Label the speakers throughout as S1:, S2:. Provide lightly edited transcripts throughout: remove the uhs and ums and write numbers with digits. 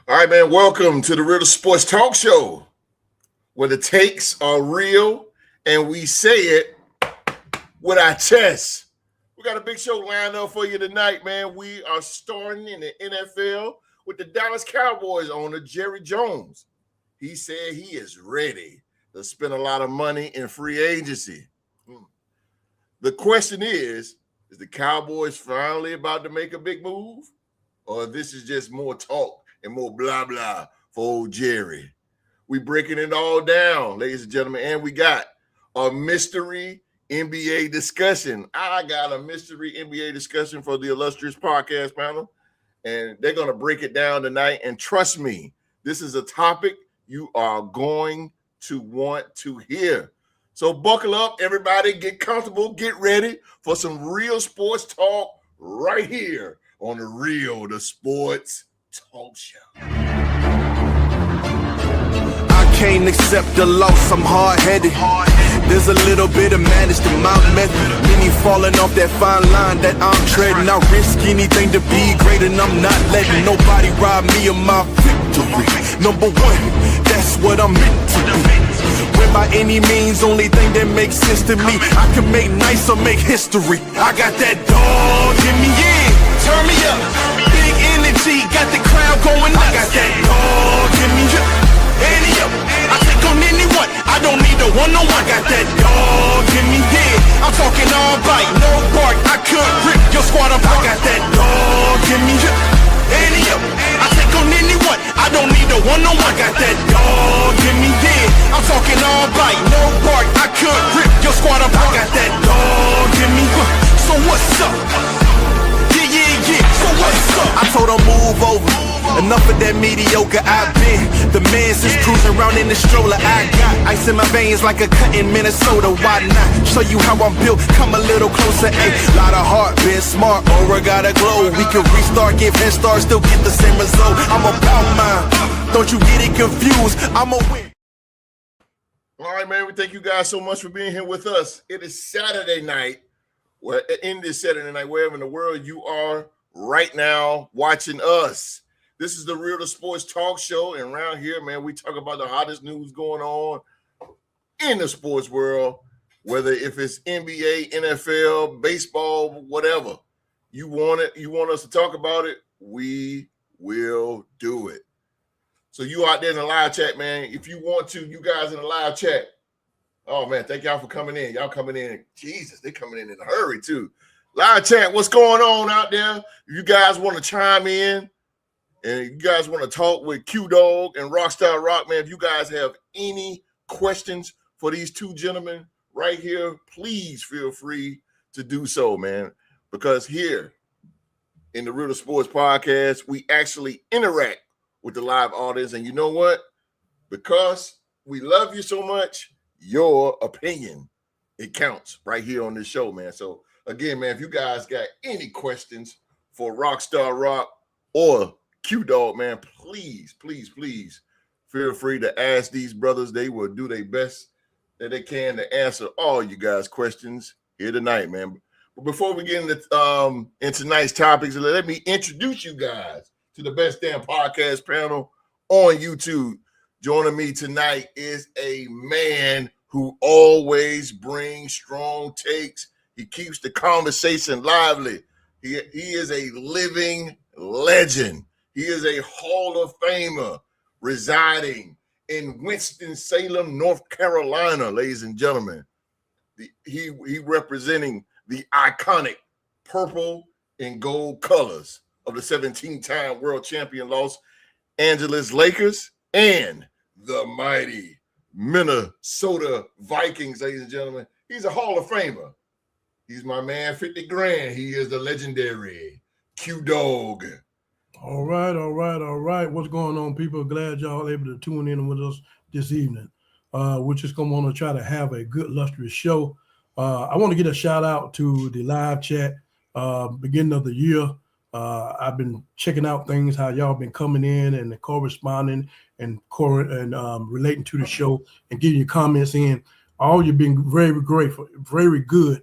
S1: All right, man. Welcome to the Real Sports Talk Show, where the takes are real and we say it with our chest. We got a big show lined up for you tonight, man. We are starting in the NFL with the Dallas Cowboys owner, Jerry Jones. He said he is ready to spend a lot of money in free agency. The question is the Cowboys finally about to make a big move? Or this is just more talk and more blah, blah for old Jerry? We breaking it all down, ladies and gentlemen, and we got a mystery NBA discussion. I got a mystery NBA discussion for the illustrious podcast panel, and they're going to break it down tonight. And trust me, this is a topic you are going to want to hear. So buckle up, everybody. Get comfortable. Get ready for some real sports talk right here on the Sports Talk Show.
S2: I can't accept the loss. I'm hard-headed. There's a little bit of madness to my method. Many falling off that fine line that I'm treading. I risk anything to be great, and I'm not letting nobody rob me of my victory. Number one, that's what I'm meant to be. When by any means, only thing that makes sense to me, I can make nice or make history. I got that dog in me, yeah. Turn me up. Big energy, got the crowd going nuts. I got that dog in me, yeah. Ante up. I take on anyone. I don't need a one-on-one. Got that dog in me, yeah. I'm talking all bite, no bark. I could rip your squad apart. I got that dog in me, yeah. Ante up. I take on anyone. I don't need a one-on-one. Got that dog in me, yeah. I'm talking all bite, no bark. I could rip your squad apart. Got that dog in me. So what's up? Yeah. So what's up? I told her move over. Enough of that mediocre. I've been the man since cruising around in the stroller. I got ice in my veins like a cut in Minnesota. Why not show you how I'm built? Come a little closer. A lot of heart, been smart, aura gotta glow. We can restart, give head start, still get the same result. I'm about mine. Don't you get it confused? I'm a win.
S1: All right, man. We thank you guys so much for being here with us. It is Saturday night. Well, in this Saturday night, wherever in the world you are right now watching us. This is the Real Sports Talk Show, and around here, man, we talk about the hottest news going on in the sports world, whether if it's NBA, NFL, baseball, whatever. You want it, you want us to talk about it, we will do it. So you out there in the live chat, man, if you want to, you guys in the live chat, oh, man, thank y'all for coming in. Y'all coming in. Jesus, they coming in a hurry, too. Live chat, what's going on out there? If you guys want to chime in, and you guys want to talk with Q-Dog and Rockstar Rock, man, if you guys have any questions for these two gentlemen right here, please feel free to do so, man. Because here in the Real Sports Podcast, we actually interact with the live audience. And you know what? Because we love you so much, your opinion, it counts right here on this show, man. So, again, man, if you guys got any questions for Rockstar Rock or Q-Dog, man, please feel free to ask these brothers. They will do their best that they can to answer all you guys' questions here tonight, man. But before we get into tonight's topics, let me introduce you guys to the best damn podcast panel on YouTube. Joining me tonight is a man who always brings strong takes. He keeps the conversation lively. He is a living legend. He is a Hall of Famer residing in Winston-Salem, North Carolina, ladies and gentlemen. He representing the iconic purple and gold colors of the 17-time world champion Los Angeles Lakers and the mighty Minnesota Vikings, ladies and gentlemen. He's a Hall of Famer. He's my man, 50 grand. He is the legendary Q-Dog.
S3: All right. What's going on, people? Glad y'all able to tune in with us this evening. We're just going to want to try to have a good, lustrous show. I want to get a shout out to the live chat. Beginning of the year, I've been checking out things, how y'all been coming in and corresponding and relating to the show and getting your comments in. All you've been very grateful, very good.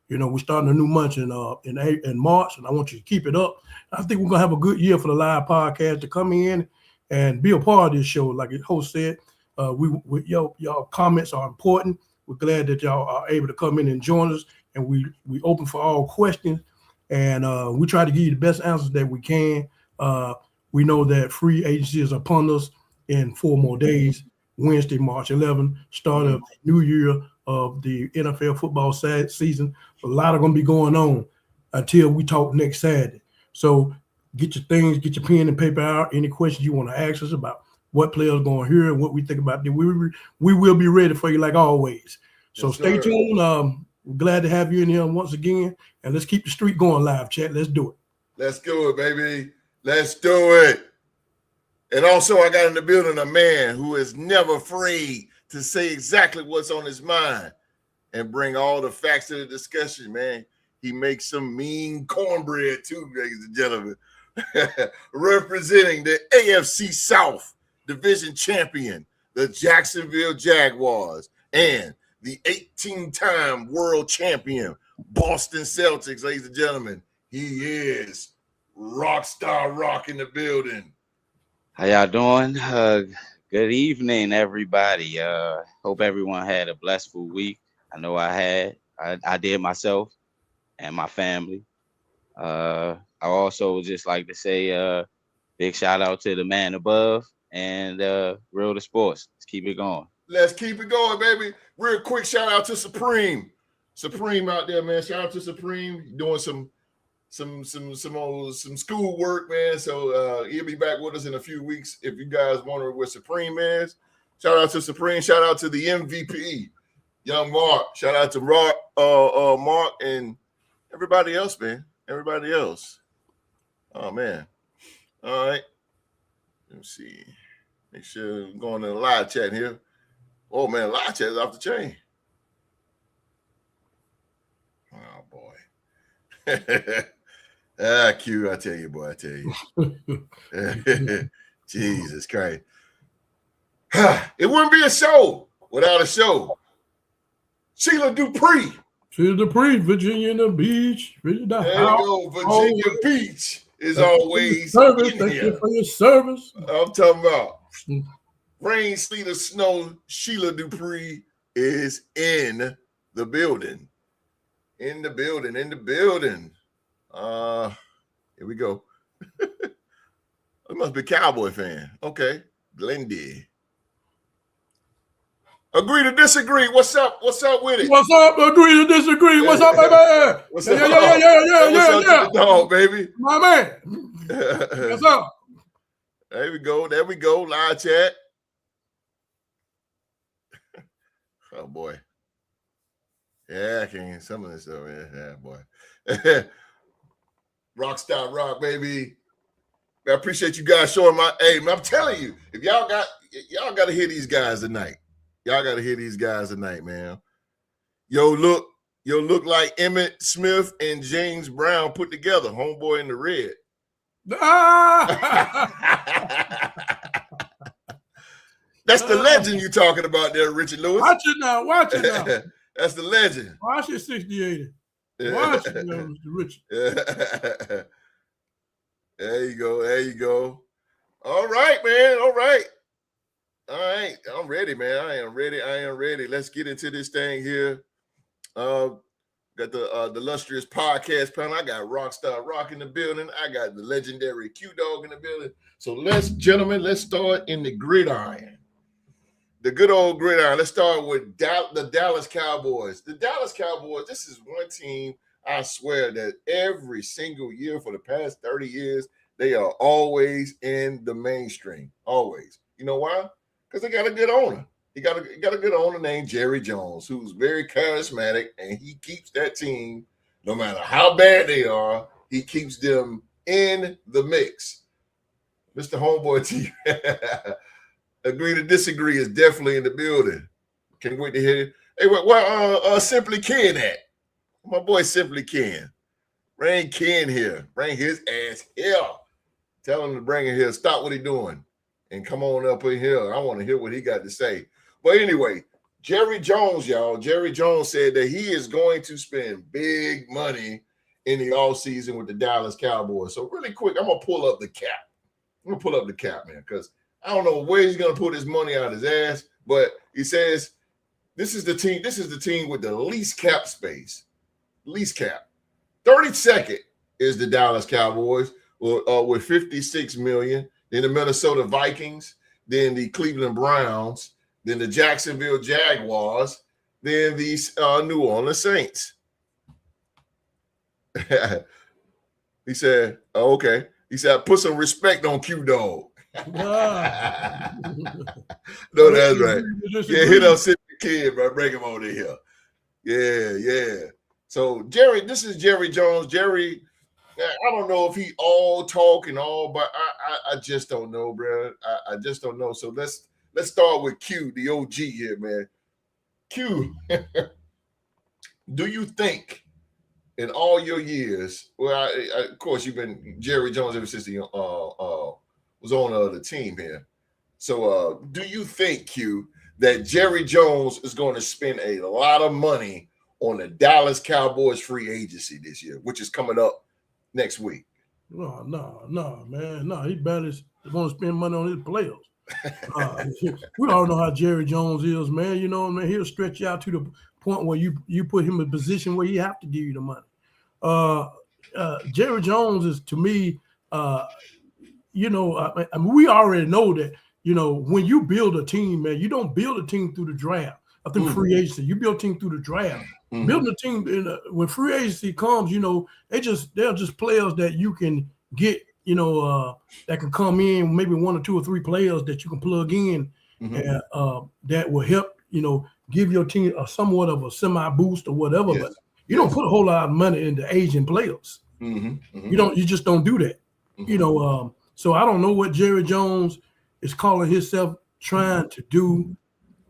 S3: We're starting a new month in March, and I want you to keep it up. I think we're gonna have a good year for the live podcast to come in and be a part of this show. Like the host said, y'all comments are important. We're glad that y'all are able to come in and join us, and we open for all questions, and we try to give you the best answers that we can. We know that free agency is upon us in 4 more days. Wednesday, March 11th, start of the new year of the NFL football season. A lot are going to be going on until we talk next Saturday. So get your things, get your pen and paper out. Any questions you want to ask us about what players going here and what we think about it, we will be ready for you like always. So stay tuned. We're glad to have you in here once again, and let's keep the streak going live, chat. Let's do it.
S1: Let's do it, baby. Let's do it. And also, I got in the building a man who is never afraid to say exactly what's on his mind and bring all the facts to the discussion, man. He makes some mean cornbread too, ladies and gentlemen. Representing the AFC South Division champion, the Jacksonville Jaguars, and the 18-time world champion, Boston Celtics, ladies and gentlemen. He is Rockstar Rock in the building.
S4: How y'all doing? Good evening, everybody. Hope everyone had a blissful week. I know I had. I did myself and my family. I also would just like to say big shout out to the man above and Real to Sports. Let's keep it going.
S1: Let's keep it going, baby. Real quick shout out to Supreme. Supreme out there, man. Shout out to Supreme. Doing some school work, man. So he'll be back with us in a few weeks. If you guys wonder where Supreme is, shout out to Supreme. Shout out to the MVP, Young Mark. Shout out to Mark and everybody else, man. Everybody else. Oh man. All right. Let me see. Make sure I'm going to the live chat here. Oh man, live chat is off the chain. Oh boy. Q, I tell you, boy, I tell you. Jesus Christ. It wouldn't be a show without a show. Sheila Dupree.
S3: Sheila Dupree, Virginia in the Beach.
S1: There you go. Virginia Beach is always
S3: service.
S1: in
S3: Thank
S1: here.
S3: you for your service.
S1: I'm talking about rain, sleet, or snow. Sheila Dupree is in the building. In the building. Here we go. It must be a Cowboy fan. Okay. Glendy. Agree to disagree. What's up? What's up with it?
S3: What's up? Agree to disagree. What's up, baby?
S1: What's
S3: Yeah,
S1: up?
S3: yeah.
S1: To the dog, baby?
S3: My man. What's up?
S1: There we go. Live chat. Oh boy. Yeah, I can some of this stuff. Yeah, boy. Rockstar Rock, baby. I appreciate you guys showing my. Hey, man, I'm telling you, if y'all got to hear these guys tonight. Y'all got to hear these guys tonight, man. Yo, look like Emmitt Smith and James Brown put together. Homeboy in the red. That's the legend you talking about there, Richard Lewis.
S3: Watch it now.
S1: That's the legend.
S3: Watch it, 68. Watch it, Mr. Richard.
S1: There you go. All right, man. All right. I'm ready, man. I am ready. Let's get into this thing here. Got the illustrious podcast panel. I got Rockstar Rock in the building. I got the legendary Q Dog in the building. So let's start in the gridiron. The good old gridiron. Let's start with the Dallas Cowboys. The Dallas Cowboys, this is one team, I swear, that every single year for the past 30 years, they are always in the mainstream. Always. You know why? Because they got a good owner. He got a good owner named Jerry Jones, who's very charismatic, and he keeps that team, no matter how bad they are, he keeps them in the mix. Mr. Homeboy T, agree to disagree is definitely in the building. Can't wait to hear it. Hey, where Simply Ken at? My boy Simply Ken. Bring Ken here. Bring his ass here. Tell him to bring him here. Stop what he's doing and come on up in here. I want to hear what he got to say. But anyway, Jerry Jones, y'all. Jerry Jones said that he is going to spend big money in the offseason with the Dallas Cowboys. So really quick, I'm going to pull up the cap. I'm gonna pull up the cap, man, because I don't know where he's gonna put his money out his ass, but he says this is the team. This is the team with the least cap space, least cap. 32nd is the Dallas Cowboys with 56 million. Then the Minnesota Vikings, then the Cleveland Browns, then the Jacksonville Jaguars, then the New Orleans Saints. He said, oh, okay. He said, put some respect on Q-Dog. No, that's right. Yeah, hit up City Kid, bro. Bring him on in here. Yeah. So, Jerry, this is Jerry Jones. Jerry, I don't know if he all talk and all, but I just don't know, bro. I just don't know. So let's start with Q, the OG here, man. Q, do you think in all your years, well, of course, you've been Jerry Jones ever since he was on the team here. So do you think, Q, that Jerry Jones is going to spend a lot of money on the Dallas Cowboys free agency this year, which is coming up next week?
S3: No, man. No, he barely going to spend money on his players. We all know how Jerry Jones is, man. You know, man, he'll stretch you out to the point where you put him in a position where he have to give you the money. Jerry Jones is, to me, you know, I mean, we already know that, you know, when you build a team, man, you don't build a team through the draft. I think free agency, you build a team through the draft. Building a team, when free agency comes, you know, they're just players that you can get, you know, that can come in, maybe 1 or 2 or 3 players that you can plug in, and that will help, you know, give your team somewhat of a semi boost or whatever. Yes. But you don't put a whole lot of money into Asian players. You just don't do that. You know, so I don't know what Jerry Jones is calling himself trying to do.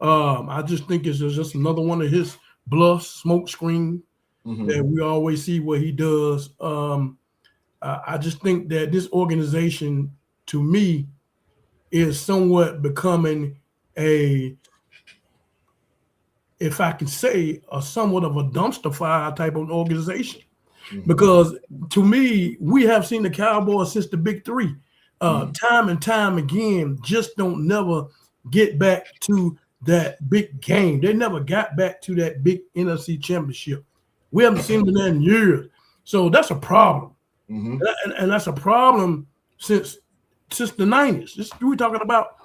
S3: I just think it's just another one of his bluffs, smoke screen that we always see what he does. I just think that this organization, to me, is somewhat becoming if I can say, somewhat of a dumpster fire type of organization. Because to me, we have seen the Cowboys since the Big Three, time and time again, just don't never get back to that big game. They never got back to that big NFC championship. We haven't seen them in years. So that's a problem. And that's a problem since the 90s. We're talking about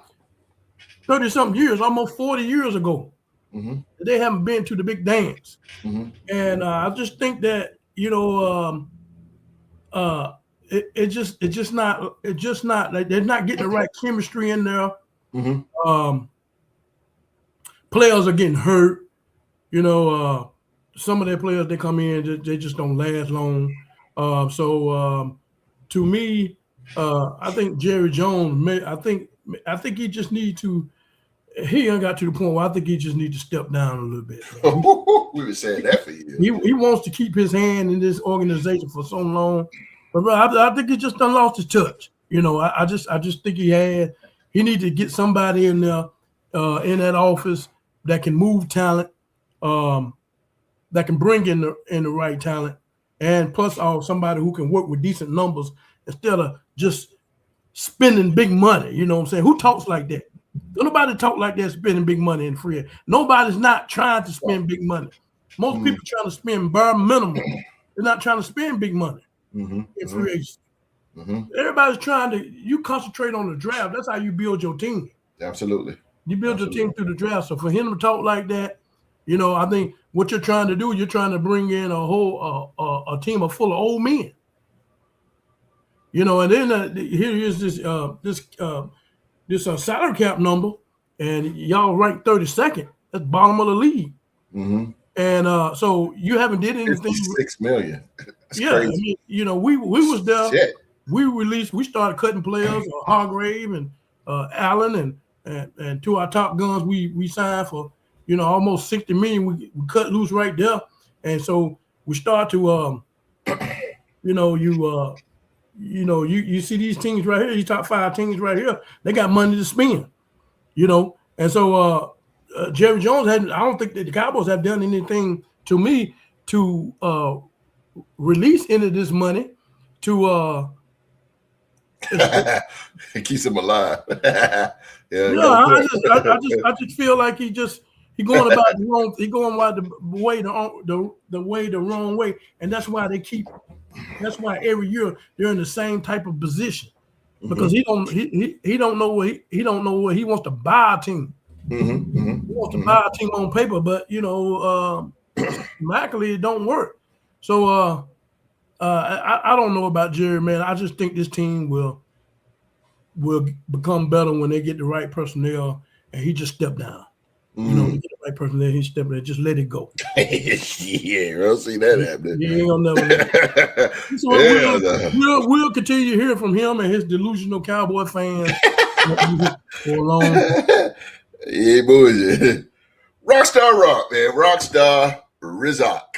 S3: 30-something years, almost 40 years ago. They haven't been to the big dance. And I just think that, you know, it's just not like they're not getting the right chemistry in there. Players are getting hurt. You know, some of their players, they come in, they just don't last long. So to me, I think Jerry Jones, I think he just need to. He ain't got to the point where I think he just need to step down a little bit.
S1: We've been saying that for years.
S3: He wants to keep his hand in this organization for so long, but I think he just done lost his touch. You know, I just think he need to get somebody in there in that office that can move talent, that can bring in the right talent, and plus somebody who can work with decent numbers instead of just spending big money. You know what I'm saying? Who talks like that? Nobody talk like that spending big money in free. Nobody's not trying to spend big money. Most people trying to spend bare minimum. They're not trying to spend big money in free agency. Everybody's trying to. You concentrate on the draft. That's how you build your team.
S1: Absolutely.
S3: You build your team through the draft. So for him to talk like that, you know, I think what you're trying to do, you're trying to bring in a whole a team full of old men. You know, and then here is this salary cap number, and y'all ranked 32nd. That's bottom of the league. And so you haven't did anything.
S1: 6 million. That's
S3: crazy.
S1: I
S3: mean, you know, we was there.
S1: Shit.
S3: We started cutting players, Hargrave and Allen, and to our top guns we signed for, you know, almost 60 million. We cut loose right there, and so we start to you see these teams right here, these top 5 teams right here, they got money to spend, you know. And so Jerry Jones I don't think that the Cowboys have done anything to me to release any of this money to
S1: It keeps him alive. Yeah, you
S3: Yeah,
S1: got a
S3: I just feel like he going about the wrong. He going about the wrong way, and that's why they keep. That's why every year they're in the same type of position because he don't know what he don't know what he wants to buy a team. He wants to buy a team on paper, but mathematically it don't work. So I don't know about Jerry, man. I just think this team will become better when they get the right personnel, and he just stepped down. You know, get the right personnel, he stepped there, just let it go.
S1: Yeah, I don't see that happening.
S3: Yeah, he'll never let it. So we'll continue to hear from him and his delusional Cowboy fans for a long time.
S1: Yeah, bullshit. Rockstar Rock, man. Rockstar Rizak.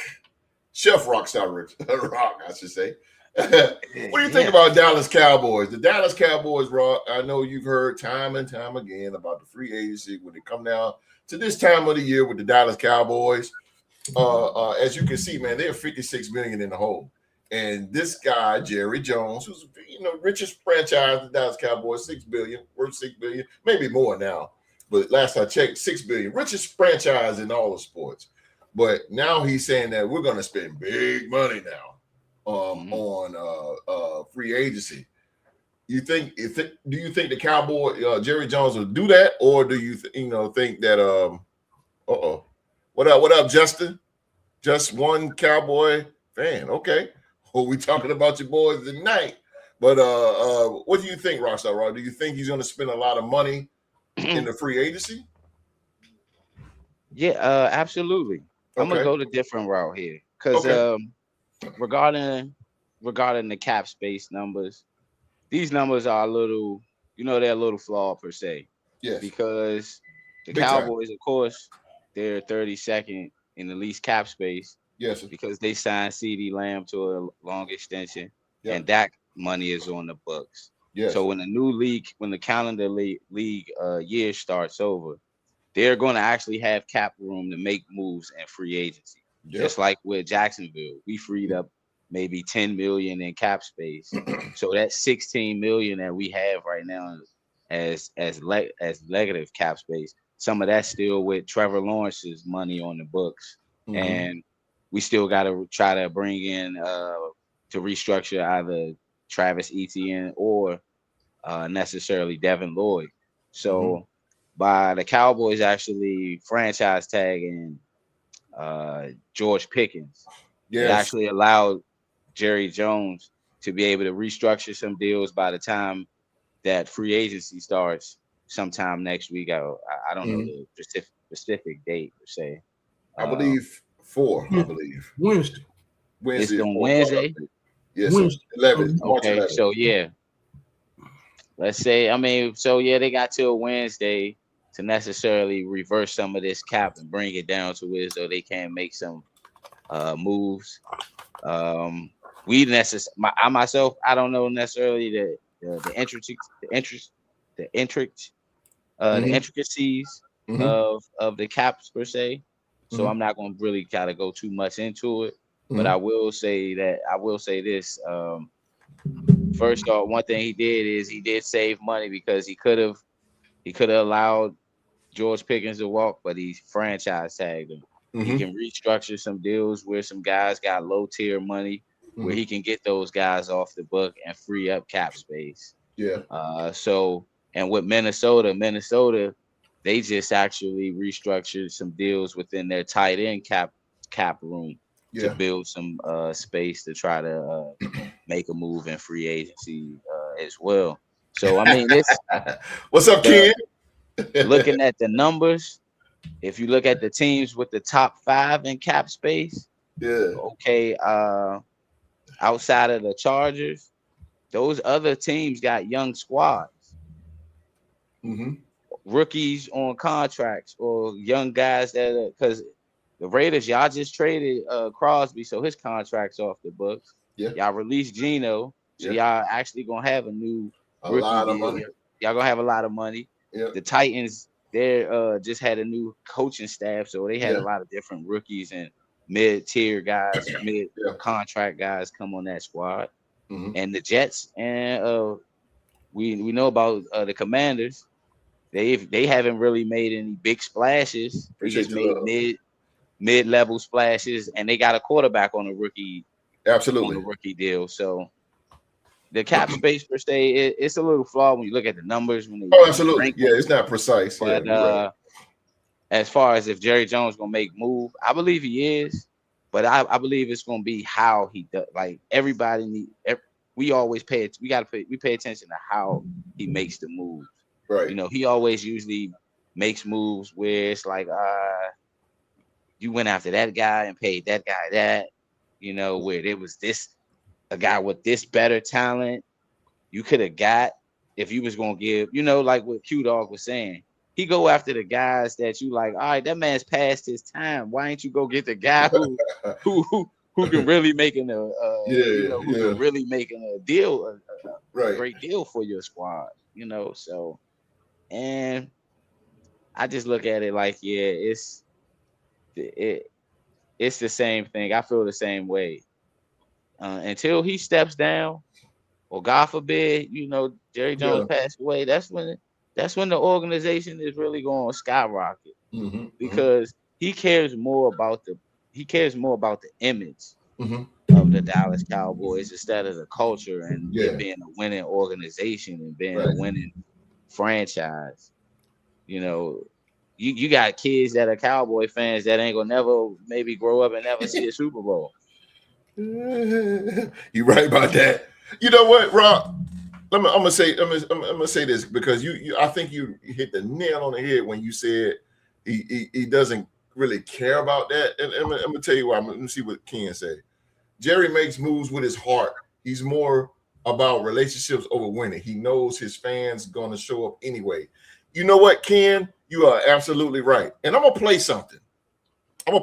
S1: Chef Rockstar Rock, I should say. What do you think about Dallas Cowboys? The Dallas Cowboys, Rock, I know you've heard time and time again about the free agency when they come down to this time of the year with the Dallas Cowboys. As you can see, man, they're $56 million in the hole. And this guy, Jerry Jones, who's richest franchise, the Dallas Cowboys, $6 billion, worth $6 billion, maybe more now. But last I checked, $6 billion, richest franchise in all of sports. But now he's saying that we're going to spend big money now on free agency. Do you think the Cowboy Jerry Jones will do that, or do you think that what up, Justin? Just one Cowboy fan. Okay. Well, we talking about your boys tonight. But what do you think, Rockstar Rock? Do you think he's going to spend a lot of money in the free agency?
S4: Yeah, absolutely. Okay. I'm gonna go the different route here because regarding the cap space numbers, these numbers are a little, they're a little flawed per se.
S1: Yes.
S4: Because the Cowboys, of course, they're 32nd in the least cap space.
S1: Yes.
S4: Because they signed CeeDee Lamb to a long extension, and that money is on the books.
S1: Yes.
S4: So when the calendar league year starts over, they're going to actually have cap room to make moves in free agency. Yep. Just like with Jacksonville, we freed up maybe $10 million in cap space. So that $16 million that we have right now as negative cap space, some of that's still with Trevor Lawrence's money on the books, and we still got to try to bring in to restructure either Travis Etienne or necessarily Devin Lloyd. So by the Cowboys actually franchise tagging George Pickens, it actually allowed Jerry Jones to be able to restructure some deals by the time that free agency starts sometime next week. I don't know the specific date per se.
S1: I believe 4. I believe
S3: Wednesday.
S4: It's on Wednesday.
S1: Yes, Wednesday. 11.
S4: Okay,
S1: 11.
S4: So let's say they got till Wednesday to necessarily reverse some of this cap and bring it down to where so they can make some moves. I don't know necessarily the intricacies of the caps per se. So I'm not going to really kind of go too much into it, but I will say this. First off, one thing he did is he did save money because he could have allowed George Pickens to walk, but he franchise tagged him. He can restructure some deals where some guys got low tier money, where he can get those guys off the book and free up cap space.
S1: Yeah.
S4: And with Minnesota, they just actually restructured some deals within their tight end cap room to build some space to try to make a move in free agency as well. So I mean,
S1: what's up, Ken?
S4: Looking at the numbers, if you look at the teams with the top 5 in cap space, outside of the Chargers, those other teams got young squads. Rookies on contracts or young guys because the Raiders, y'all just traded Crosby, so his contract's off the books. Y'all released Geno, so y'all actually gonna have a
S1: lot of money.
S4: Y'all gonna have a lot of money. The Titans, they just had a new coaching staff, so they had a lot of different rookies and mid-tier guys, mid-contract guys come on that squad. And the Jets and we know about the Commanders. They haven't really made any big splashes. They
S1: Appreciate
S4: just
S1: the
S4: made
S1: love.
S4: mid-level splashes, and they got a quarterback on a rookie
S1: Absolutely.
S4: deal. So the cap space per se, it's a little flawed when you look at the numbers when
S1: Oh,
S4: you
S1: absolutely.
S4: rank
S1: Yeah,
S4: them.
S1: it's not precise. Yeah,
S4: But
S1: you're right.
S4: as far as if Jerry Jones gonna make move, I believe he is. But I believe it's gonna be how he does. Like everybody we always pay attention to how he makes the moves.
S1: Right.
S4: You know, he always usually makes moves where it's like, you went after that guy and paid that guy that, you know, where there was a guy with this better talent you could have got if you was gonna give, you know, like what Q Dog was saying. He go after the guys that you like, all right, that man's past his time. Why ain't you go get the guy who can really making who can really making a deal, a great deal for your squad, you know? So, and I just look at it like, yeah, it's the same thing. I feel the same way. Until he steps down, or God forbid, you know, Jerry Jones passed away, that's when the organization is really going to skyrocket, because he cares more about the image of the Dallas Cowboys instead of the culture and it being a winning organization and being a winning franchise. You know, you got kids that are Cowboy fans that ain't gonna never maybe grow up and never see a Super Bowl.
S1: You're right about that. You know what, Rob? I'm gonna say this because I think you hit the nail on the head when you said he doesn't really care about that. And I'm gonna tell you why. Let me see what Ken said. Jerry makes moves with his heart. He's more about relationships over winning. He knows his fans gonna show up anyway. You know what, Ken? You are absolutely right. And I'm gonna play something. And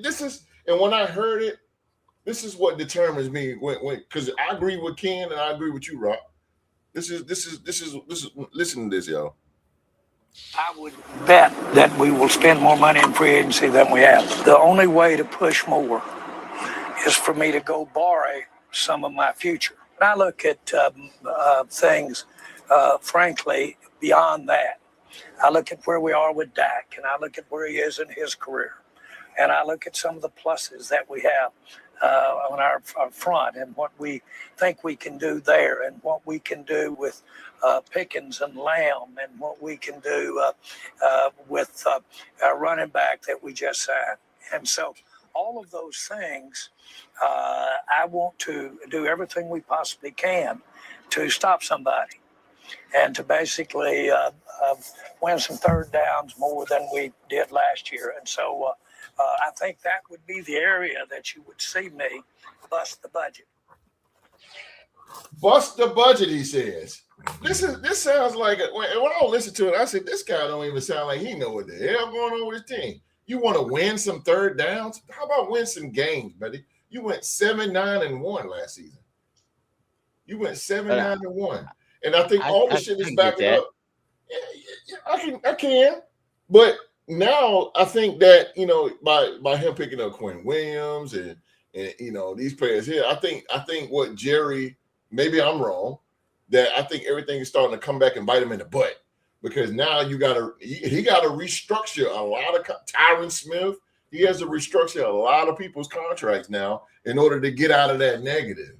S1: this is, and when I heard it, this is what determines me when because I agree with Ken and I agree with you, Rob. This is listen to this, y'all.
S5: I would bet that we will spend more money in free agency than we have. The only way to push more is for me to go borrow some of my future. And I look at things, frankly, beyond that. I look at where we are with Dak, and I look at where he is in his career. And I look at some of the pluses that we have on our front and what we think we can do there and what we can do with Pickens and Lamb and what we can do with our running back that we just signed. And so all of those things, I want to do everything we possibly can to stop somebody and to basically win some third downs more than we did last year. And so I think that would be the area that you would see me bust the budget.
S1: Bust the budget, he says. This sounds like when I listen to it, I said this guy don't even sound like he know what the hell going on with his team. You want to win some third downs? How about win some games, buddy? You went 7-9-1 last season. You went 7-9-1, and I think all the shit is backing up. Yeah, I can, but now I think that by him picking up Quinn Williams and these players here, I think what Jerry, maybe I'm wrong, that I think everything is starting to come back and bite him in the butt, because now he got to restructure a lot of Tyron Smith. He has to restructure a lot of people's contracts now in order to get out of that negative.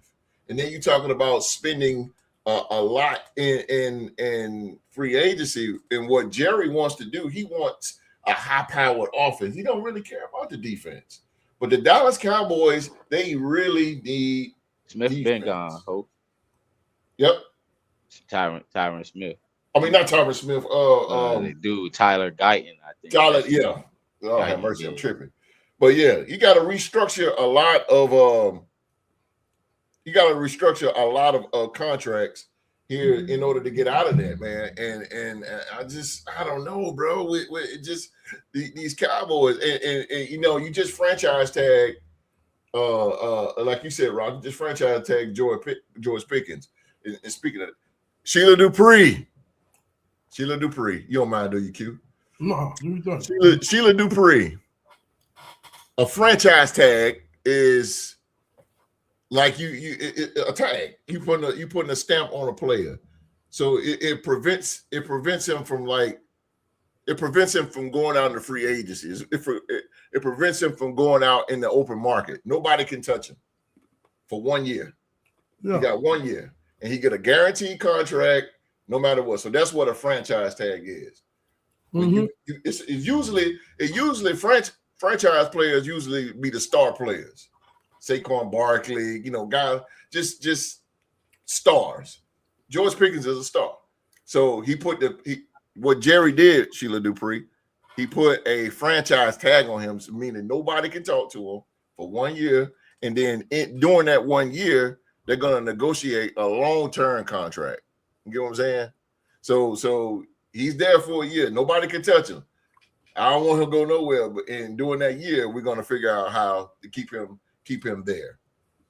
S1: And then you're talking about spending a lot in free agency. And what Jerry wants to do, he wants a high-powered offense. He don't really care about the defense. But the Dallas Cowboys, they really need
S4: Smith
S1: defense.
S4: been gone, Hope.
S1: Yep.
S4: Tyron Smith.
S1: I mean, not Tyron Smith.
S4: The dude Tyler Guyton, I think.
S1: Tyler, yeah. Oh, have mercy, yeah. I'm tripping. But yeah, you got to restructure a lot of contracts here in order to get out of that, man. And I don't know, bro. It just these Cowboys, and you just franchise tag, like you said, Rob, you just franchise tag George Pickens. And speaking of it, Sheila Dupree, you don't mind, do you, Q?
S3: No,
S1: Sheila Dupree. A franchise tag is like a tag. You putting a stamp on a player, so it prevents him from going out into free agencies. It prevents him from going out in the open market. Nobody can touch him for 1 year.
S3: Yeah.
S1: He got 1 year, and he get a guaranteed contract no matter what. So that's what a franchise tag is.
S3: Mm-hmm.
S1: It's usually franchise players usually be the star players. Saquon Barkley, guys, just stars. George Pickens is a star. So what Jerry did, Sheila Dupree, he put a franchise tag on him, meaning nobody can talk to him for 1 year. And then during that 1 year, they're going to negotiate a long-term contract. You get what I'm saying? So he's there for a year. Nobody can touch him. I don't want him to go nowhere. But during that year, we're going to figure out how to keep him there.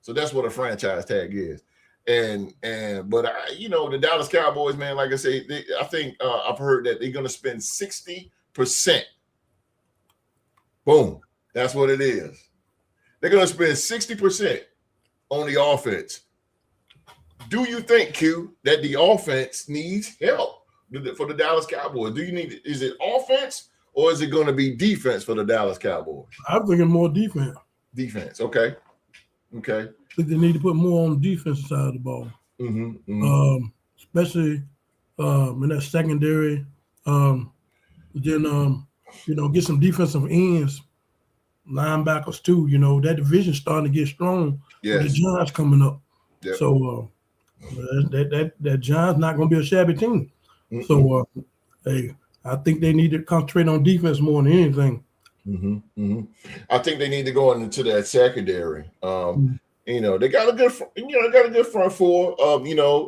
S1: So that's what a franchise tag is. But the Dallas Cowboys, man, like I say, I think I've heard that they're going to spend 60%. Boom. That's what it is. They're going to spend 60% on the offense. Do you think, Q, that the offense needs help for the Dallas Cowboys? Is it offense or is it going to be defense for the Dallas Cowboys?
S3: I'm thinking more defense.
S1: Defense. Okay.
S3: I think they need to put more on the defensive side of the ball. Especially in that secondary. Then get some defensive ends, linebackers too. That division's starting to get strong.
S1: Yes.
S3: With the Giants coming up.
S1: Yep.
S3: So that Giants not going to be a shabby team. So I think they need to concentrate on defense more than anything.
S1: I think they need to go into that secondary. They got a good front four.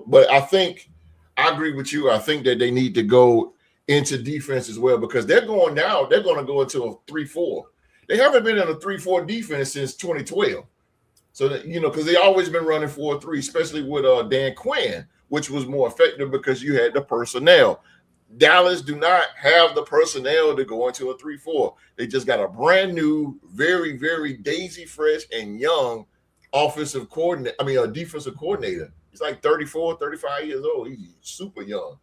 S1: But I think I agree with you. I think that they need to go into defense as well because they're going now. They're going to go into a 3-4. They haven't been in a 3-4 defense since 2012. So that, because they always been running 4-3, especially with Dan Quinn, which was more effective because you had the personnel. Dallas do not have the personnel to go into a 3-4. They just got a brand new, very, very daisy fresh and young defensive coordinator. He's like 34, 35 years old. He's super young.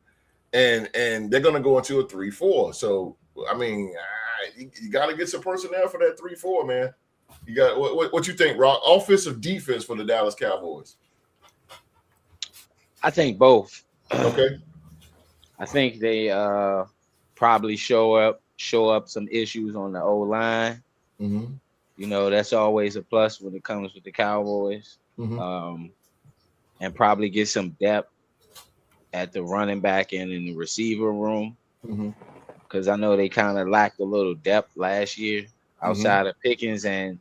S1: And they're going to go into a 3-4. So, you got to get some personnel for that 3-4, man. You got what you think, Rock? Offensive defense for the Dallas Cowboys?
S4: I think both.
S1: Okay.
S4: I think they probably show up some issues on the O-line. That's always a plus when it comes with the Cowboys. And probably get some depth at the running back and in the receiver room. Because I know they kind of lacked a little depth last year outside of Pickens and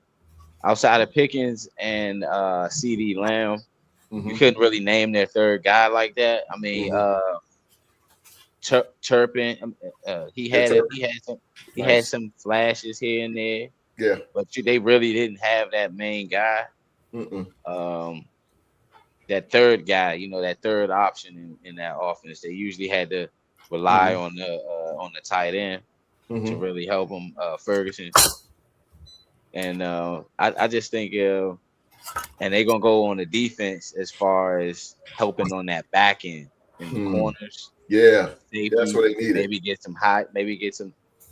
S4: CeeDee Lamb. You couldn't really name their third guy like that. I mean, Turpin, he had some flashes here and there.
S1: Yeah,
S4: but they really didn't have that main guy. That third guy, that third option in that offense. They usually had to rely on the tight end to really help them, Ferguson. And I just think, and they're gonna go on the defense as far as helping on that back end in the corners.
S1: Yeah,
S4: safety,
S1: that's what they needed.
S4: Maybe get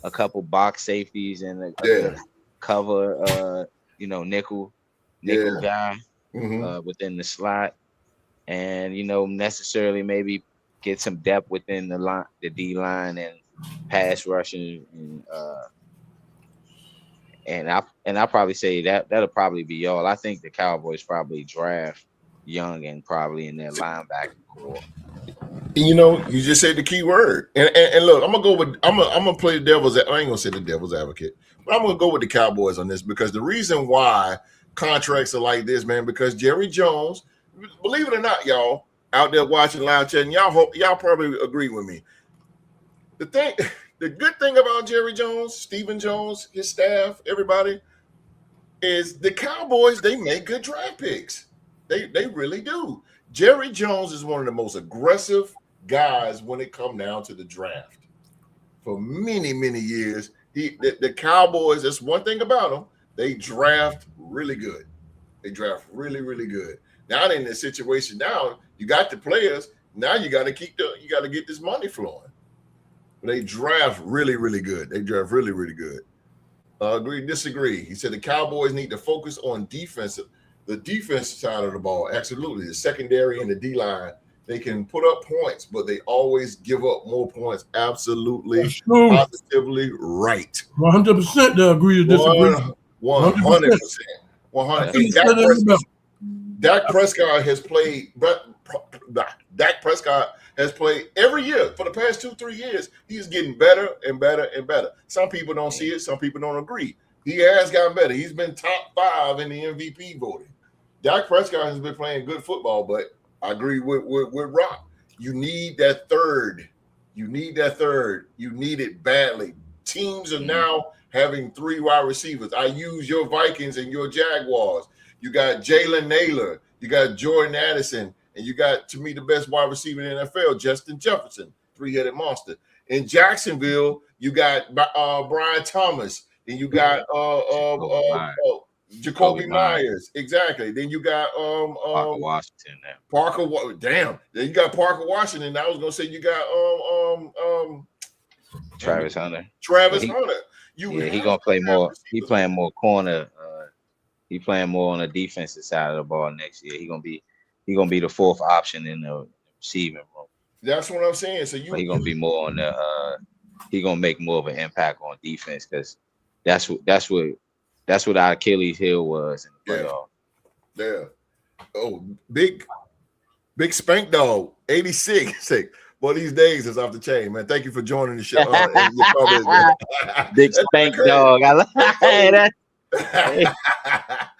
S4: a couple box safeties and a good cover, nickel guy within the slot, and necessarily maybe get some depth within the line, the D line and pass rushing, and I'll probably say that'll probably be all. I think the Cowboys probably draft young and probably in their linebacker core.
S1: You just said the key word. And look, I'm gonna play the devil's. I ain't gonna say the devil's advocate, but I'm gonna go with the Cowboys on this because the reason why contracts are like this, man, because Jerry Jones, believe it or not, y'all out there watching live chat, and y'all probably agree with me. The good thing about Jerry Jones, Stephen Jones, his staff, everybody, is the Cowboys. They make good draft picks. They really do. Jerry Jones is one of the most aggressive guys when it comes down to the draft. For many, many years, the Cowboys, that's one thing about them, they draft really good. They draft really, really good. Now in this situation, now you got the players. Now you got to get this money flowing. They draft really, really good. They draft really, really good. Agree, disagree. He said the Cowboys need to focus on the defensive side of the ball. Absolutely. The secondary and the D-line, they can put up points, but they always give up more points. Absolutely, positively right.
S3: 100% to agree to disagree.
S1: 100%. 100%. Dak Prescott has played. Dak Prescott has played every year for the past 2-3 years. He's getting better and better and better. Some people don't see it. Some people don't agree. He has gotten better. He's been top 5 in the MVP voting. Dak Prescott has been playing good football, but I agree with Rock. You need that third. You need it badly. Teams are now having 3 wide receivers. I use your Vikings and your Jaguars. You got Jalen Naylor. You got Jordan Addison. And you got, to me, the best wide receiver in the NFL, Justin Jefferson, 3-headed monster. In Jacksonville, you got Brian Thomas. Then you got Jacoby Myers. Exactly. Then you got
S4: Parker Washington.
S1: Then you got Parker Washington. I was gonna say you got
S4: Travis Hunter.
S1: Hunter.
S4: He gonna play more. He playing more corner. He playing more on the defensive side of the ball next year. He gonna be the 4th option in the receiving room.
S1: That's what I'm saying. So
S4: he gonna be more on the. He gonna make more of an impact on defense because that's what our Achilles heel was in the playoff.
S1: Yeah. Oh, big Spank Dog 86. Boy, these days is off the chain, man. Thank you for joining the show.
S4: Big Spank Dog. I like that.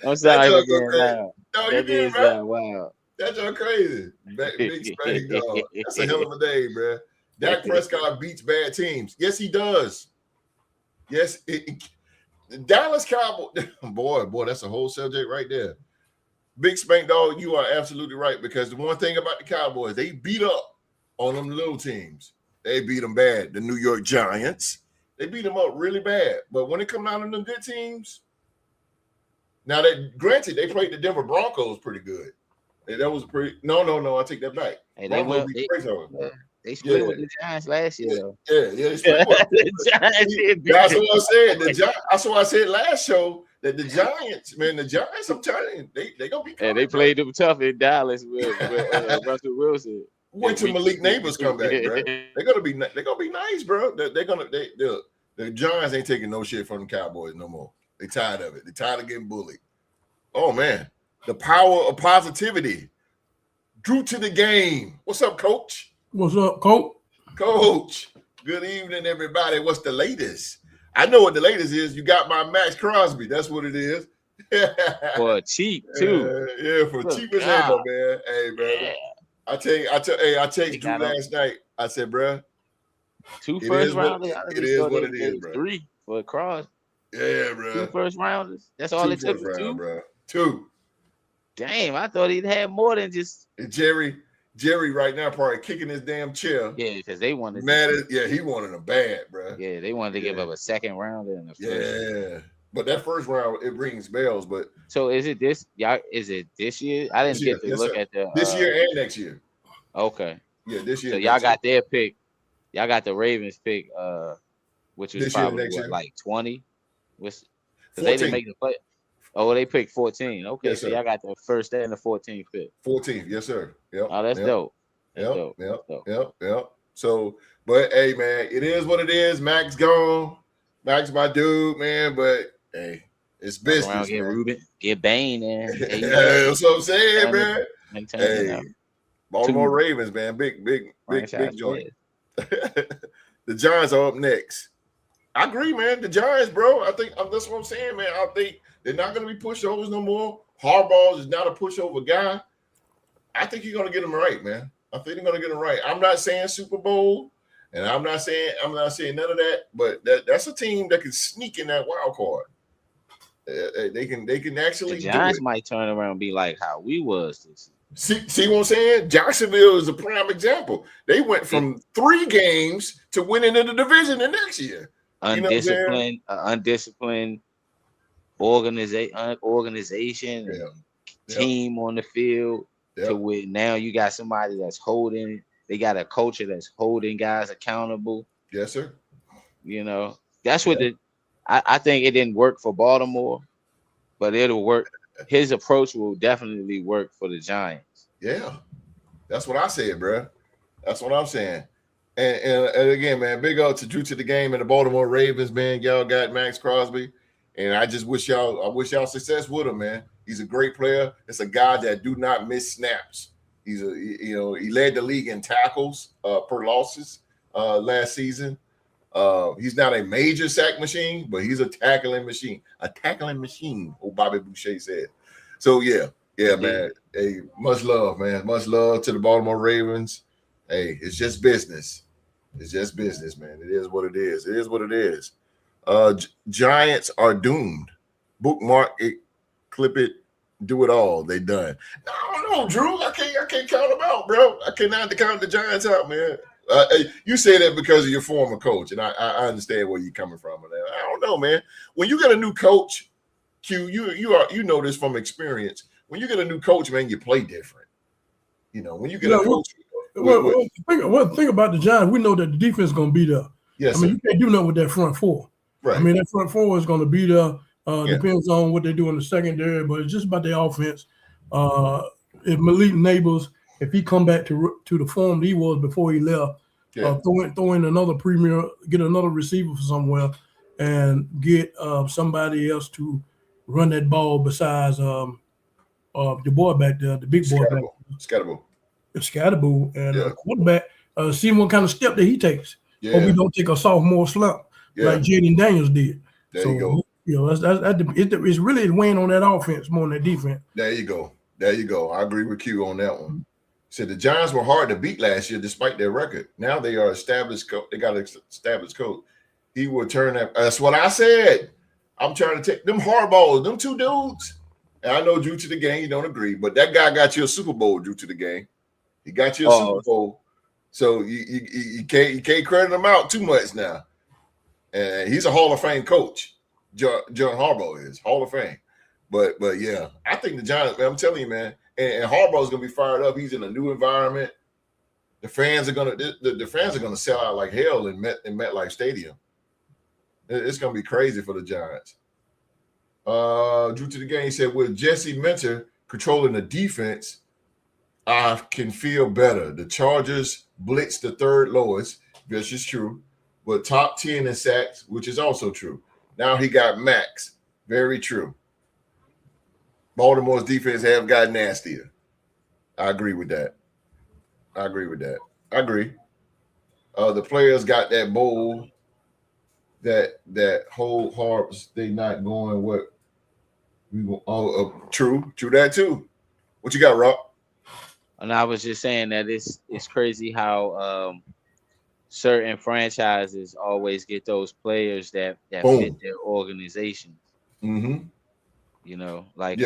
S4: I'm sorry for getting loud.
S1: No, you did, wow. That's all crazy. Big Spank Dog. That's a hell of a day, bro. Dak Prescott beats bad teams. Yes, he does. Yes, the Dallas Cowboys. Boy, that's a whole subject right there. Big Spank Dog, you are absolutely right, because the one thing about the Cowboys, they beat up on them little teams. They beat them bad. The New York Giants, they beat them up really bad. But when it comes down to them good teams, now that granted, they played the Denver Broncos pretty good. And that was pretty. No, I take that back.
S4: Hey, they split with the Giants last year, though.
S1: Yeah, they split with the Giants. That's what I said. That's what I said last show. That the Giants, I'm telling you, they gonna be.
S4: And they played them tough in Dallas with Russell Wilson.
S1: Wait till Malik Neighbors come back, bro. They're gonna be nice, bro. The Giants ain't taking no shit from the Cowboys no more. They tired of it. They tired of getting bullied. Oh man, the power of positivity. Drew to the game. What's up, Coach?
S3: What's up, Coach?
S1: Coach. Good evening, everybody. What's the latest? I know what the latest is. You got my Max Crosby. That's what it is.
S4: For cheap too.
S1: Yeah, for cheap as hell, man. Hey, brother. Yeah. I texted Drew last night. I said, bro,
S4: 2 first rounders.
S1: It is what it is, bro.
S4: 3 for Crosby.
S1: Yeah, bro.
S4: 2 first rounders. That's all it took. 2,
S1: bro. 2.
S4: Damn, I thought he'd had more than just
S1: Jerry right now probably kicking his damn chair.
S4: Yeah, because they wanted.
S1: He wanted them bad, bro.
S4: Yeah, they wanted to give up a 2nd rounder and a first.
S1: Yeah, but that first round it rings bells. But
S4: so is it this? Y'all, is it this year? I didn't get to look at the
S1: this year and next year.
S4: Okay.
S1: Yeah, this year.
S4: So y'all got their pick. Y'all got the Ravens pick, which was probably like 20. Because they didn't make the play. Oh, they picked 14. Okay, yes, so y'all got the first and the 14th pick.
S1: 14th, yes, sir. Yep.
S4: Oh, that's dope.
S1: Yep. So, but hey, man, it is what it is. Max gone. Max my dude, man. But hey, it's business.
S4: Get Ruben, get Bane, and
S1: that's what I'm saying, man. Hey, Baltimore Ravens, man, big joint. The Giants are up next. I agree, man. The Giants, bro. I think that's what I'm saying, man. I think they're not going to be pushovers no more. Harbaugh is not a pushover guy. I think you're going to get them right, man. I think they're going to get them right. I'm not saying Super Bowl, and I'm not saying none of that. But that's a team that can sneak in that wild card. They can actually.
S4: The Giants might turn around and be like how we was this
S1: year. See what I'm saying? Jacksonville is a prime example. They went from 3 games to winning in the division the next year.
S4: Undisciplined organization. team on the field to
S1: Yep.
S4: where now you got somebody that's holding. They got a culture that's holding guys accountable.
S1: Yes, sir.
S4: You know, that's what I think it didn't work for Baltimore, but it'll work. His approach will definitely work for the Giants.
S1: Yeah. That's what I said, bro. That's what I'm saying. And again, man, big up to Drew to the game and the Baltimore Ravens, man. Y'all got Max Crosby. And I just wish y'all success with him, man. He's a great player. It's a guy that do not miss snaps. He led the league in tackles per losses last season. He's not a major sack machine, but he's a tackling machine. A tackling machine, old Bobby Boucher said. So yeah, man. Hey, much love, man. Much love to the Baltimore Ravens. Hey, it's just business. It's just business, man. It is what it is. It is what it is. Giants are doomed. Bookmark it, clip it, do it all. They done. I don't know, Drew. I can't count them out, bro. I cannot count the Giants out, man. You say that because of your former coach, and I understand where you're coming from. I don't know, man. When you get a new coach, Q, you know this from experience. When you get a new coach, man, you play different. You know, when you get a coach.
S3: One thing about the Giants, we know that the defense is going to be there.
S1: Yes,
S3: I mean, you can't do nothing with that front four.
S1: Right.
S3: I mean, that front four is going to be there. Depends on what they do in the secondary, but it's just about the offense. If Malik Neighbors, if he come back to the form he was before he left, throw in another premier, get another receiver from somewhere, and get somebody else to run that ball besides the boy back there, the big boy back there. Scatterboo and quarterback, see what kind of step that he takes.
S1: Yeah.
S3: Or we don't take a sophomore slump like Jaden Daniels did.
S1: There you go.
S3: You know, it's really weighing on that offense more than that defense.
S1: There you go. I agree with you on that one. So the Giants were hard to beat last year despite their record. Now they are established. They got an established coach. He will turn that. That's what I said. I'm trying to take them hardballs, them two dudes. And I know Drew to the game, you don't agree, but that guy got you a Super Bowl, Drew to the game. He got you a Super Bowl. So you can't credit him out too much now. And he's a Hall of Fame coach. John Harbaugh is Hall of Fame. But yeah, I think the Giants, man, I'm telling you, man, and Harbaugh's gonna be fired up. He's in a new environment. The fans are gonna sell out like hell in MetLife Stadium. It's gonna be crazy for the Giants. Drew to the game said, with Jesse Minter controlling the defense, I can feel better. The Chargers blitzed the third lowest, which is true, but top 10 in sacks, which is also true. Now he got Max. Very true. Baltimore's defense have got nastier. I agree with that. I agree. The players got that bowl, that whole harps. They not going what we want. True that too. What you got, Rob?
S4: And I was just saying that it's crazy how certain franchises always get those players that fit their organization.
S1: Mm-hmm.
S4: You know, like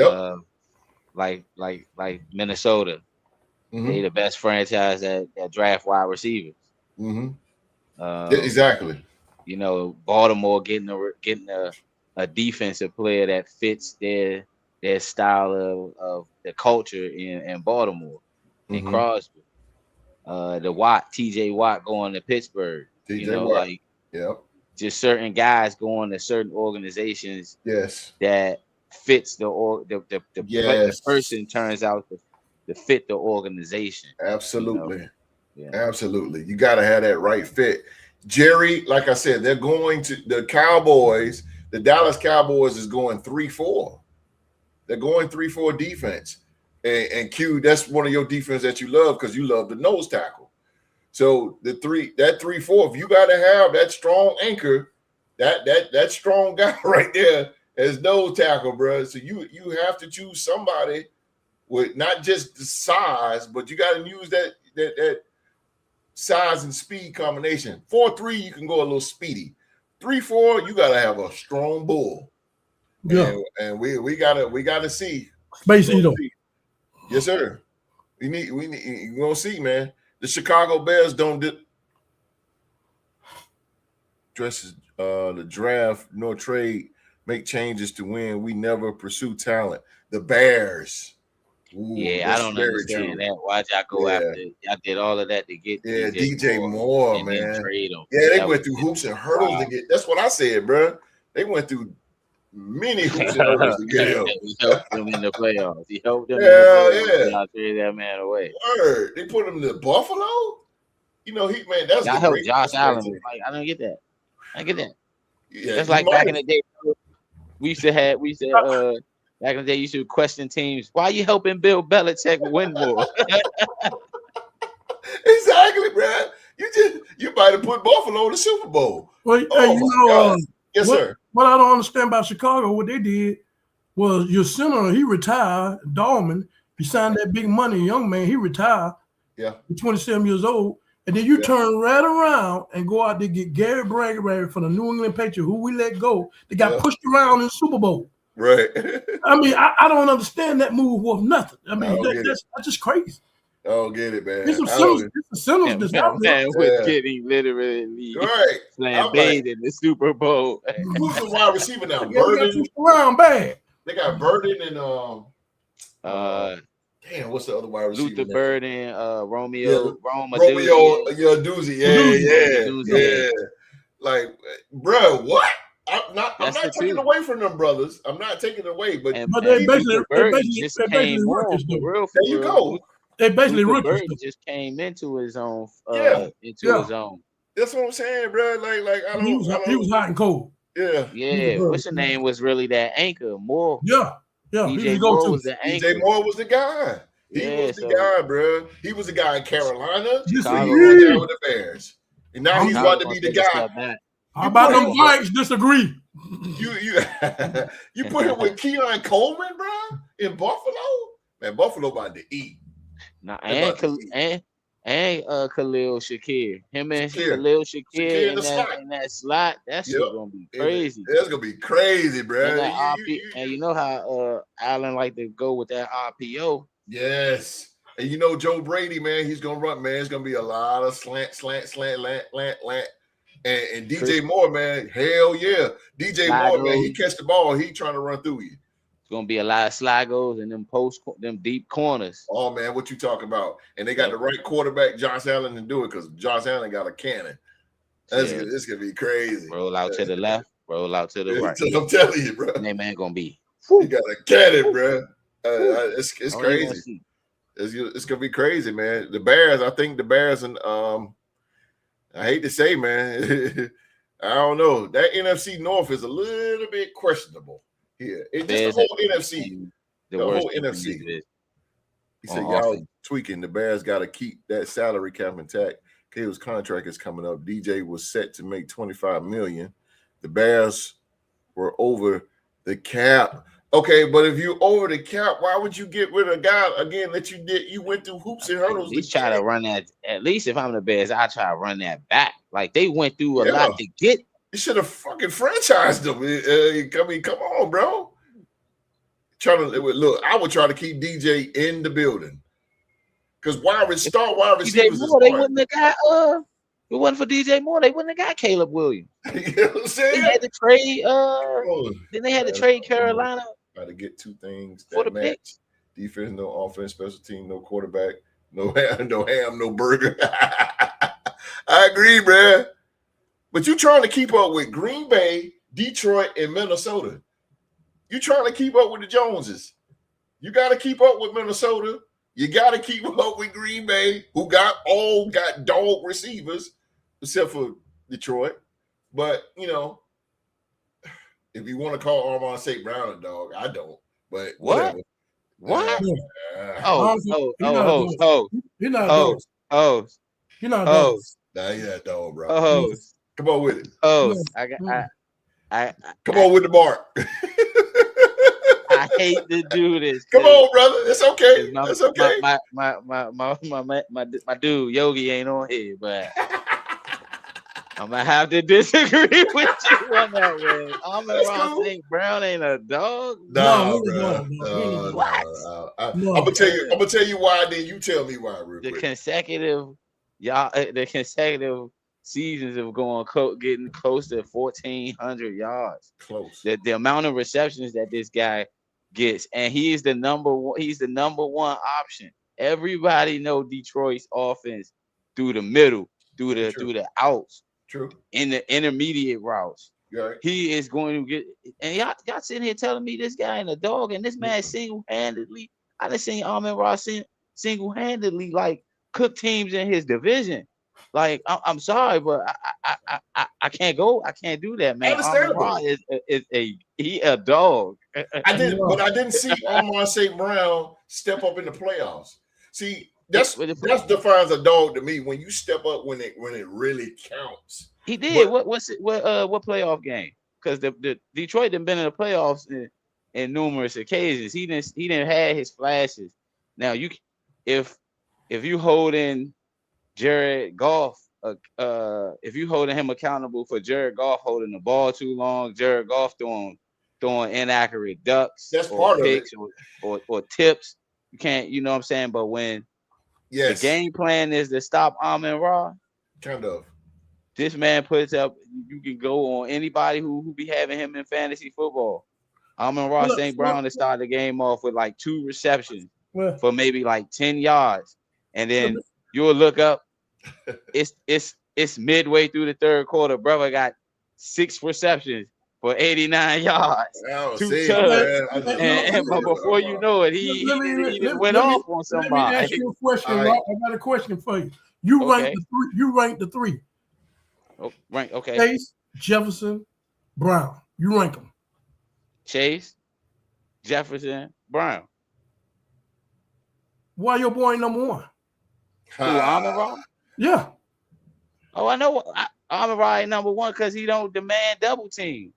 S4: Minnesota. Mm-hmm. They the best franchise that draft wide receivers.
S1: Mm-hmm. Exactly.
S4: You know, Baltimore getting a defensive player that fits their style of the culture in Baltimore. In Crosby, TJ Watt going to Pittsburgh. Just certain guys going to certain organizations.
S1: Yes,
S4: that fits the person turns out to fit the organization.
S1: Absolutely, absolutely. You got to have that right fit. Jerry, like I said, they're going to the Cowboys. The Dallas Cowboys is going 3-4. They're going 3-4 defense. And Q, that's one of your defense that you love because you love the nose tackle. So that 3-4, if you got to have that strong anchor, that strong guy right there as nose tackle, bro. So you have to choose somebody with not just the size, but you got to use that size and speed combination. 4-3, you can go a little speedy. 3-4, you got to have a strong bull. Yeah, and we gotta see.
S3: Space Eater.
S1: Yes, sir. We need. We're gonna see, man. The Chicago Bears don't address the draft nor trade, make changes to win. We never pursue talent. The Bears. Ooh,
S4: Yeah, I
S1: that's
S4: don't
S1: very
S4: understand
S1: true.
S4: that. Why'd y'all go
S1: Yeah.
S4: after? Y'all did all of that to get
S1: Yeah,
S4: DJ
S1: DJ
S4: Moore
S1: Moore,
S4: and then
S1: man.
S4: trade him.
S1: Yeah, they
S4: That
S1: went
S4: was
S1: through
S4: just
S1: hoops and hurdles to
S4: wild.
S1: get. That's what I said, bro. They went through many hoops and hurdles to get him.
S4: He helped them in the playoffs. He helped them in the
S1: Hell
S4: playoffs.
S1: yeah.
S4: Y'all traded that man away.
S1: Word. They put him to Buffalo. You know, that's
S4: Y'all
S1: the
S4: helped
S1: great.
S4: Josh
S1: That's a great
S4: Allen.
S1: team.
S4: Like, I don't get that. I get that.
S1: Yeah,
S4: That's
S1: you
S4: like
S1: might
S4: back
S1: have.
S4: in the day. Back in the day, you should question teams. Why you helping Bill Belichick win more?
S1: Exactly, bro. You might have put Buffalo in the Super Bowl.
S3: Well, hey,
S1: Oh my God. Yes,
S3: what,
S1: sir.
S3: what I don't understand about Chicago, what they did was your center, he retired, Dahlman, he signed that big money, young man, he retired.
S1: Yeah.
S3: 27 years old. And then you
S1: Yeah.
S3: turn right around and go out to get Gary Bradbury from the New England Patriots, who we let go. They got pushed around in the Super Bowl.
S1: Right.
S3: I mean, I don't understand that move worth nothing. I mean, that's just crazy.
S1: I don't get it, man.
S3: There's some sinners that's out there.
S4: Man was getting literally
S1: Right.
S4: flambéed in the Super Bowl.
S1: Who's the wide receiver now?
S3: Yeah, we got
S1: Burden.
S3: pushed around bad.
S1: They got Burden and damn, what's the other wide receiver?
S4: Luther Burden, Romeo
S1: Doozy. Yeah. Like, bro, what? I'm not taking away from them brothers. I'm not taking it away, but
S3: they basically
S4: just came on for real.
S1: There you go.
S3: They basically
S4: Luther just came into his own. His own.
S1: That's what I'm saying, bro. Like I don't.
S3: He was hot and cold.
S4: Yeah. What's the name was really that anchor Moore.
S3: Yeah.
S4: DJ Moore was the anchor.
S1: DJ Moore was the guy. He was the guy, bro. He was the guy in Carolina.
S4: Chicago.
S1: He was the guy with the Bears, and now he's about to be the guy.
S3: How about them Vikes disagree?
S1: You put him with Keon Coleman, bro, in Buffalo. Man, Buffalo about to eat.
S4: And Khalil Shakir. Him and Khalil Shakir in that slot. That's gonna be crazy.
S1: That's gonna be crazy, bro.
S4: And you know how Allen like to go with that RPO.
S1: Yes. And you know Joe Brady, man, he's gonna run, man. It's gonna be a lot of slant. And DJ Moore, man, hell yeah. DJ Moore, man, he catch the ball, he trying to run through you.
S4: It's gonna be a lot of slide goals and them deep corners.
S1: Oh man, what you talking about? And they got the right quarterback, Josh Allen, to do it because Josh Allen got a cannon. It's gonna be crazy.
S4: Roll out to the left, roll out to the right.
S1: I'm telling you, bro.
S4: That man gonna be.
S1: He got a cannon, bro. It's crazy. It's gonna be crazy, man. The Bears, I think the Bears and I hate to say, man, I don't know. That NFC North is a little bit questionable here. It's just the whole NFC. The whole NFC. He said, y'all tweaking. The Bears got to keep that salary cap intact. Caleb's contract is coming up. DJ was set to make $25 million. The Bears were over the cap. Okay, but if you're over the cap, why would you get rid of a guy again that you went through hoops and hurdles?
S4: He's trying to run that. At least if I'm the Bears, I try to run that back. Like they went through a lot to get.
S1: You should have fucking franchised them. I mean, come on, bro. Look, I would try to keep DJ in the building because wide receivers.
S4: They wouldn't have got. If it wasn't for DJ Moore, they wouldn't have got Caleb Williams.
S1: You know what I'm saying?
S4: They had to trade. Then they had to trade Carolina.
S1: Got to get two things
S4: for the
S1: match:
S4: pick.
S1: defense, no offense, special team, no quarterback, no ham, no burger. I agree, man. But you trying to keep up with Green Bay, Detroit, and Minnesota. You trying to keep up with the Joneses. You got to keep up with Minnesota. You got to keep up with Green Bay, who got dog receivers, except for Detroit. But, you know, if you want to call Armand St. Brown a dog, I don't. But whatever.
S4: What?
S3: You're not a dog.
S1: Nah, you're that dog, bro. Come on with it. Come on with the mark.
S4: I hate to do this.
S1: Come on, brother. It's okay. It's okay.
S4: My dude Yogi ain't on here, but I'm gonna have to disagree with you on that one. Amon-Ra St. Brown ain't a dog.
S1: No, bro. No. I'm gonna tell you why. Then you tell me why. Real quick.
S4: The consecutive seasons of getting close to 1,400 yards.
S1: Close.
S4: The amount of receptions that this guy gets, and he is the number one. He's the number one option. Everybody know Detroit's offense through the middle, through the outs, in the intermediate routes.
S1: Right.
S4: He is going to get, and y'all sitting here telling me this guy ain't a dog, and this man single-handedly. I done seen Amon-Ra single-handedly like cook teams in his division. Like I'm sorry, but I can't go. I can't do that, man. Amon-Ra is a dog.
S1: I didn't see Amon St. Brown step up in the playoffs. See, that defines a dog to me. When you step up when it really counts.
S4: He did. What playoff game? Because the Detroit done been in the playoffs in numerous occasions. He didn't have his flashes. Now if you holding Jared Goff, if you holding him accountable for Jared Goff holding the ball too long, Jared Goff throwing inaccurate ducks,
S1: that's
S4: or
S1: part
S4: picks
S1: of
S4: it. or tips, you can't. You know what I'm saying? But when the game plan is to stop Amon-Ra,
S1: kind of.
S4: This man puts up. You can go on anybody who be having him in fantasy football. Amon-Ra St. Brown to start the game off with like 2 receptions for maybe like 10 yards, and then you'll look up. It's midway through the third quarter. Brother got 6 receptions for 89 yards. 2 touchdowns. But before you know it, he went off on somebody.
S3: Let me ask you a question. Right? I got a question for you. You rank the 3.
S4: Oh, rank, okay.
S3: Chase, Jefferson, Brown. You rank them.
S4: Chase, Jefferson, Brown.
S3: Why your boy number 1?
S4: Who, Amon-Ra?
S3: Yeah.
S4: Oh, I know. Amon-Ra ain't number 1 because he don't demand double team.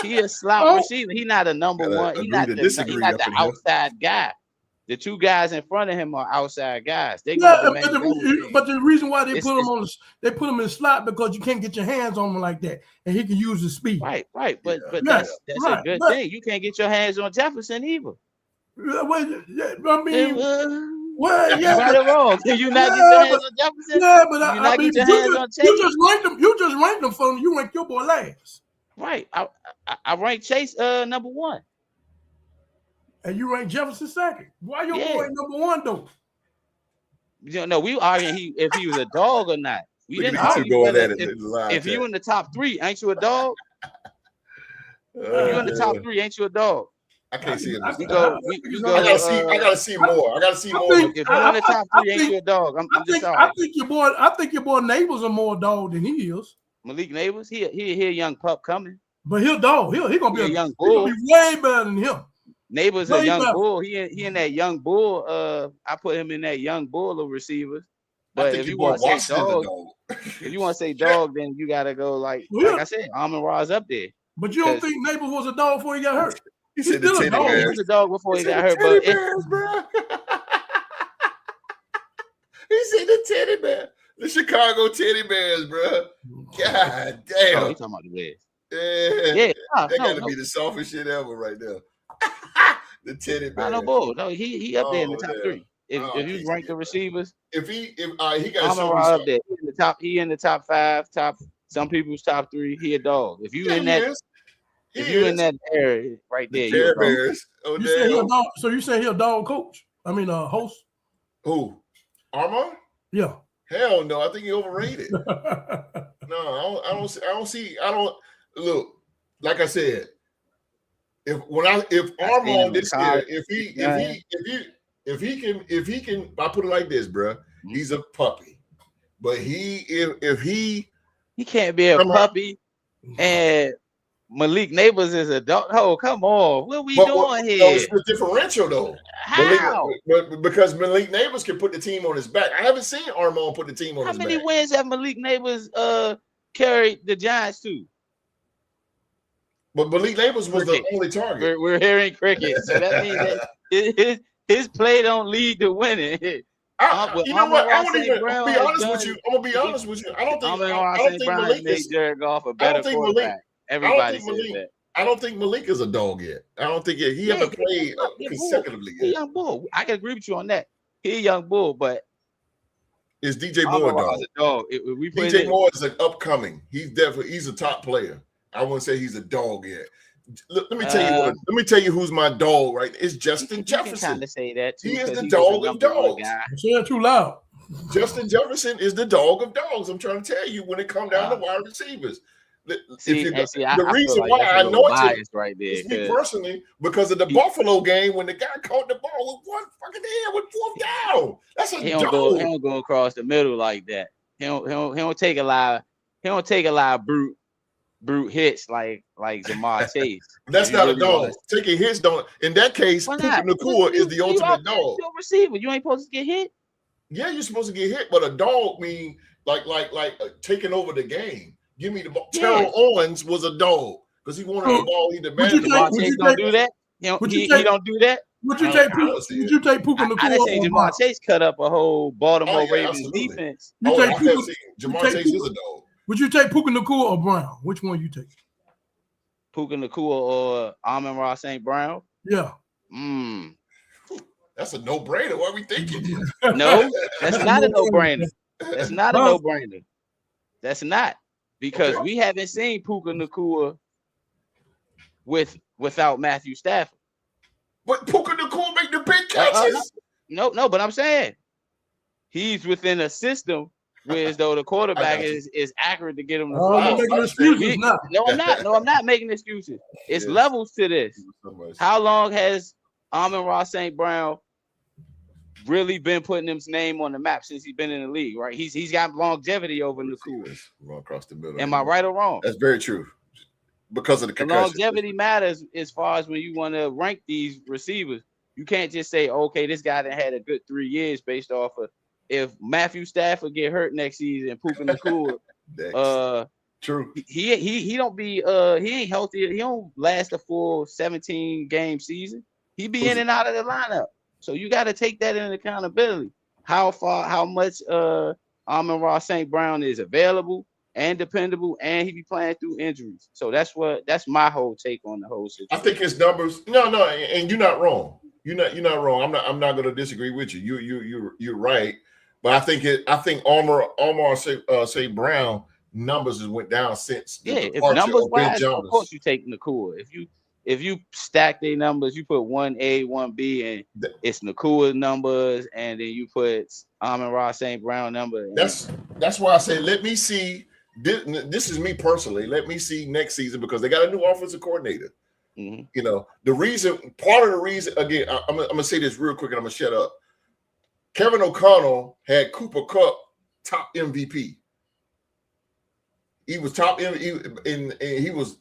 S4: He a slot receiver. He not a number 1. He not the outside guy. The 2 guys in front of him are outside guys. But
S3: the reason why they put him in slot because you can't get your hands on him like that, and he can use his speed.
S4: Right. But that's a good thing. You can't get your hands on Jefferson either.
S3: I mean,
S4: right or wrong? Can you not get your hands on Jefferson?
S3: Yeah, but you just ranked them for him. You rank your boy last.
S4: Right. I ranked Chase number 1.
S3: And you rank Jefferson second. Why your boy number 1 though?
S4: We arguing if he was a dog or not. We didn't argue if you in the top 3, ain't you a dog? If you in the top 3, ain't you a dog?
S1: I can't see it. I
S3: gotta see more.
S4: If you're in the top 3, ain't you a dog? I'm just sorry.
S3: I think your boy Neighbors are more dog than he is.
S4: Malik Neighbors, he a young pup coming.
S3: But he'll dog. He gonna be a
S4: young bull.
S3: He gonna be way better than him.
S4: Neighbors a young bull. He in that young bull. I put him in that young bull of receivers. But if you want to say dog, then you gotta go like I said, Amon-Ra's up there.
S3: But you don't think Neighbors was a dog before he got hurt?
S1: He said the teddy bears.
S4: He was a dog before he got hurt.
S1: But he said the teddy bear. The Chicago Teddy Bears, bro. God damn.
S4: Oh, you talking about the Bears?
S1: Yeah. That gotta be the softest shit ever right there. The teddy bear.
S4: No bull. No, he up there in the top 3. If you rank the receivers,
S1: he got
S4: Amon-Ra up there. He in the top 5, some people's top 3. He a dog. If you in that. If you in that area right there,
S1: Teddy Bears. Oh,
S3: you say he a dog, so you say he a dog coach? I mean, host.
S1: Who? Armand?
S3: Yeah.
S1: Hell no, I think he overrated. No, I don't see. Look. Like I said, if Armand this year, if he can, I put it like this, bro. He's a puppy, but if he
S4: can't be a puppy and. Malik Neighbors is a dog. Oh, come on. What are we doing here?
S1: No, it's the differential, though.
S4: How?
S1: Because Malik Neighbors can put the team on his back. I haven't seen Armand put the team on his back.
S4: How many wins have Malik Neighbors carried the Giants to?
S1: But Malik Neighbors was the only target.
S4: We're hearing cricket. So that means that his play don't lead to winning.
S1: You know what? I'm gonna be honest with you. I don't think Malik is
S4: Jared Goff a better quarterback. Everybody says that.
S1: I don't think Malik is a dog yet. I don't think he hasn't played consecutively yet.
S4: He's a young bull. I can agree with you on that. He's a young bull, but
S1: is DJ Moore a
S4: dog?
S1: DJ Moore is an upcoming. He's a top player. I wouldn't say he's a dog yet. Look, let me tell you what. Let me tell you who's my dog. Right, it's Justin Jefferson.
S4: You can kind of say that too.
S1: He is the
S4: was
S1: dog of dogs.
S3: I'm saying too loud.
S1: Justin Jefferson is the dog of dogs. I'm trying to tell you when it comes down to wide receivers. The reason why I know it's
S4: right there,
S1: it's me personally because of the Buffalo game when the guy caught the ball with one fucking hand with 4th down. That's a dog.
S4: He don't go across the middle like that. He don't take a lot. He don't take a lot of brute hits like Jamar Chase.
S1: That's not a dog. Taking hits don't. In that case, Puka Nacua is the ultimate dog.
S4: You're a receiver. You ain't supposed to get hit.
S1: Yeah, you're supposed to get hit, but a dog mean like taking over the game. Give me the ball. Yeah. Terrell Owens was a dog because he wanted the ball. He demanded.
S4: Jamar Chase don't do that. He don't do that.
S3: Would you take Puka Nacua?
S4: I didn't say Jamar Chase cut up a whole Baltimore Ravens defense.
S1: Jamar Chase is a dog.
S3: Would you take Puka Nacua or Brown? Which one you take?
S4: Puka Nacua or Amon-Ra St. Brown?
S3: Yeah.
S1: That's a no-brainer. What are we thinking?
S4: No, that's not a no-brainer. That's not a no-brainer. That's not. Because we haven't seen Puka Nacua without Matthew Stafford.
S1: But Puka Nacua make the big catches.
S4: No, but I'm saying he's within a system where as though the quarterback is accurate to get him the ball. No, I'm not making excuses. It's levels to this. How long has Amon-Ra St. Brown really been putting his name on the map since he's been in the league, right? He's got longevity over Nacua.
S1: Run across the middle.
S4: Am I right or wrong?
S1: That's very true. Because of the concussion.
S4: Longevity matters as far as when you want to rank these receivers. You can't just say, okay, this guy that had a good 3 years based off of if Matthew Stafford get hurt next season, Puka Nacua,
S1: true.
S4: He don't be he ain't healthy. He don't last a full 17 game season. He be in and out of the lineup. So you got to take that into accountability. How much Amon-Ra St. Brown is available and dependable, and he be playing through injuries. So that's my whole take on the whole situation.
S1: I think his numbers. No, and you're not wrong. You're not wrong. I'm not going to disagree with you. You're right. But I think Amon-Ra St. Brown numbers has went down since.
S4: If numbers wise, of course you take Nacua. If you stack their numbers, you put 1A, 1B, and it's Nakua's numbers, and then you put Amon-Ra St. Brown number.
S1: That's why I say let me see. This is me personally. Let me see next season because they got a new offensive coordinator.
S4: Mm-hmm.
S1: You know, part of the reason, again, I'm gonna say this real quick and I'm gonna shut up. Kevin O'Connell had Cooper Kupp top MVP. He was top MVP,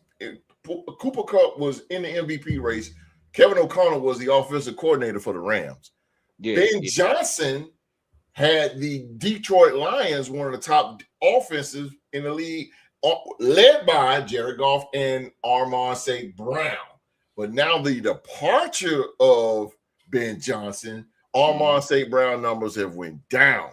S1: Cooper Kupp was in the MVP race. Kevin O'Connell was the offensive coordinator for the Rams. Ben Johnson had the Detroit Lions, one of the top offenses in the league, led by Jared Goff and Amon-Ra St. Brown. But now the departure of Ben Johnson, Amon-Ra St. Brown numbers have went down.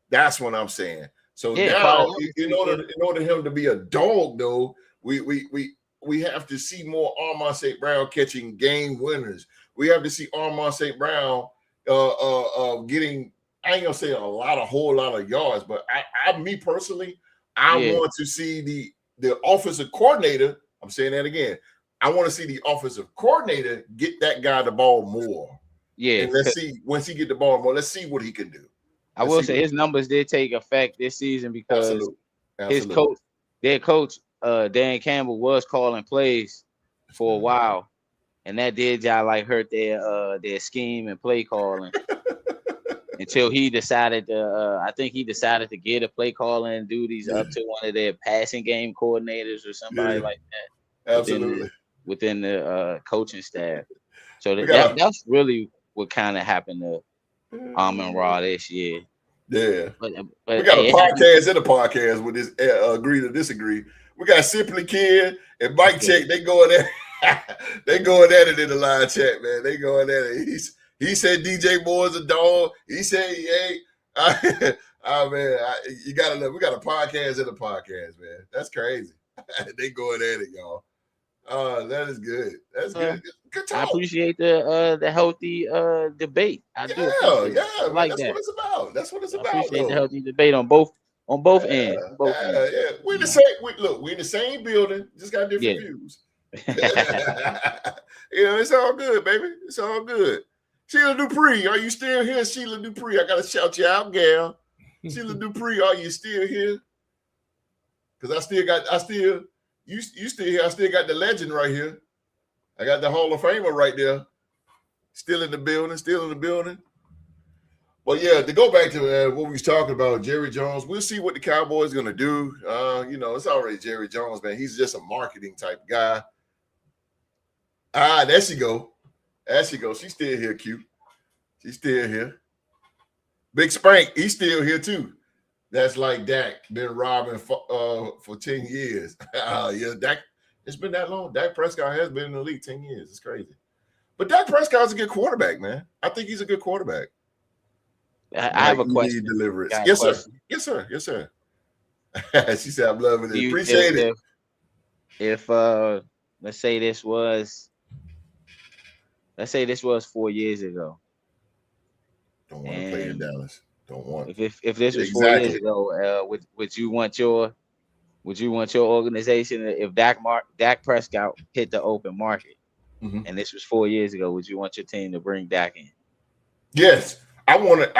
S1: That's what I'm saying. So now, in order for him to be a dog, though, we have to see more Amon-Ra St. Brown catching game winners. We have to see Amon-Ra St. Brown getting, I ain't gonna say a whole lot of yards, but me personally, I want to see the offensive coordinator. I'm saying that again. I want to see the offensive coordinator get that guy the ball more.
S4: Yeah.
S1: And let's see once he get the ball more. Let's see what he can do.
S4: I will say his numbers did take effect this season because his coach, their coach, Dan Campbell, was calling plays for a while, and that did hurt their scheme and play calling. Until he decided to, I think he decided to get a play calling duties up to one of their passing game coordinators or somebody like that.
S1: Absolutely.
S4: Within the coaching staff. So that's really what kind of happened to Amon-Ra this year.
S1: Yeah. But we got a podcast and a podcast with this agree to disagree. We got Simply Kid and Mike Check. They going at it in the live chat, man. They going at it. He said DJ Moore's a dog. He said he ain't. Man, you gotta look. We got a podcast and a podcast, man. That's crazy. They going at it, y'all. That is good. That's good. Good talk.
S4: I appreciate the healthy debate. I do.
S1: Yeah. Like that's what it's about. That's what it's about.
S4: I appreciate the healthy debate on both ends.
S1: Yeah. We're in the same. We're in the same building. Just got different views. It's all good, baby. It's all good. Sheila Dupree, are you still here? Sheila Dupree, I gotta shout you out, gal. Sheila Dupree, are you still here? Because you still here. I still got the legend right here. I got the Hall of Famer right there. Still in the building. Well, yeah, to go back to what we was talking about, Jerry Jones, we'll see what the Cowboys going to do. It's already Jerry Jones, man. He's just a marketing type guy. There she go. She's still here, Q. She's still here. Big Spank, he's still here, too. That's like Dak, been robbing for 10 years. Yeah, Dak, it's been that long. Dak Prescott has been in the league 10 years. It's crazy. But Dak Prescott's a good quarterback, man. I think he's a good quarterback.
S4: I have a question.
S1: Yes, sir. Yes, sir. She said, "I'm loving it. Appreciate it."
S4: If let's say this was 4 years ago.
S1: Don't want to play in Dallas. Don't want.
S4: If this was 4 years ago, would you want your organization, if Dak Prescott hit the open market, and this was 4 years ago, would you want your team to bring Dak in?
S1: Yes. I wanted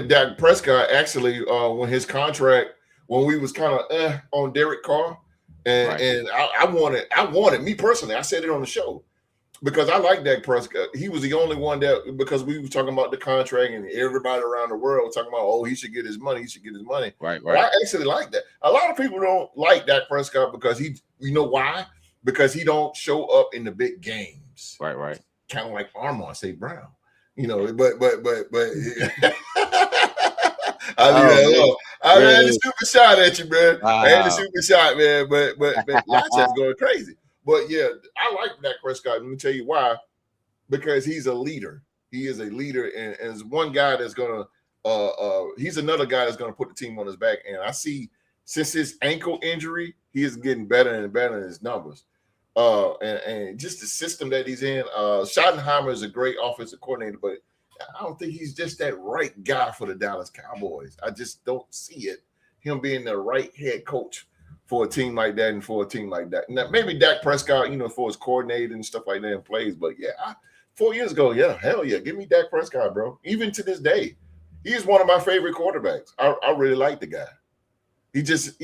S1: Dak Prescott actually when we was kind of on Derek Carr, and I wanted me personally. I said it on the show because I like Dak Prescott. He was the only one that, because we were talking about the contract and everybody around the world was talking about, he should get his money. Right. But I actually like that. A lot of people don't like Dak Prescott because you know why? Because he don't show up in the big games.
S4: Right.
S1: Kind of like Armand St. Brown. But I had a super shot at you, man. I had a super shot, man. But Lach's going crazy. But yeah, I like Dak Prescott. Let me tell you why. Because he's a leader. He is a leader, and is one guy that's gonna. He's another guy that's gonna put the team on his back. And I see since his ankle injury, he is getting better and better in his numbers. And just the system that he's in. Schottenheimer is a great offensive coordinator, but I don't think he's just that right guy for the Dallas Cowboys. I just don't see it. Him being the right head coach for a team like that and for a team like that. Now, maybe Dak Prescott, for his coordinator and stuff like that and plays. But yeah, 4 years ago, yeah, hell yeah, give me Dak Prescott, bro. Even to this day, he is one of my favorite quarterbacks. I really like the guy. He just.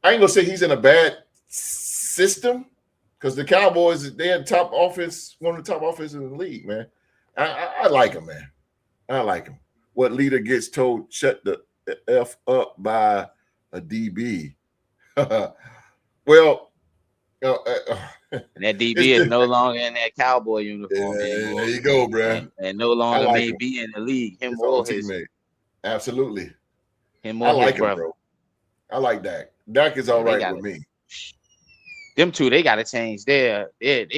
S1: I ain't gonna say he's in a bad system. Because the Cowboys, they had top offense, one of the top offenses in the league, man. I like him, man. I like him. What leader gets told shut the F up by a DB? Well,
S4: and that DB is no longer in that Cowboy uniform anymore.
S1: There you go, bro.
S4: And no longer may be in the league. Him or his teammate.
S1: Absolutely.
S4: Him or his brother.
S1: Him, bro. I like Dak. Dak is all right with me.
S4: Them two, they gotta change their image.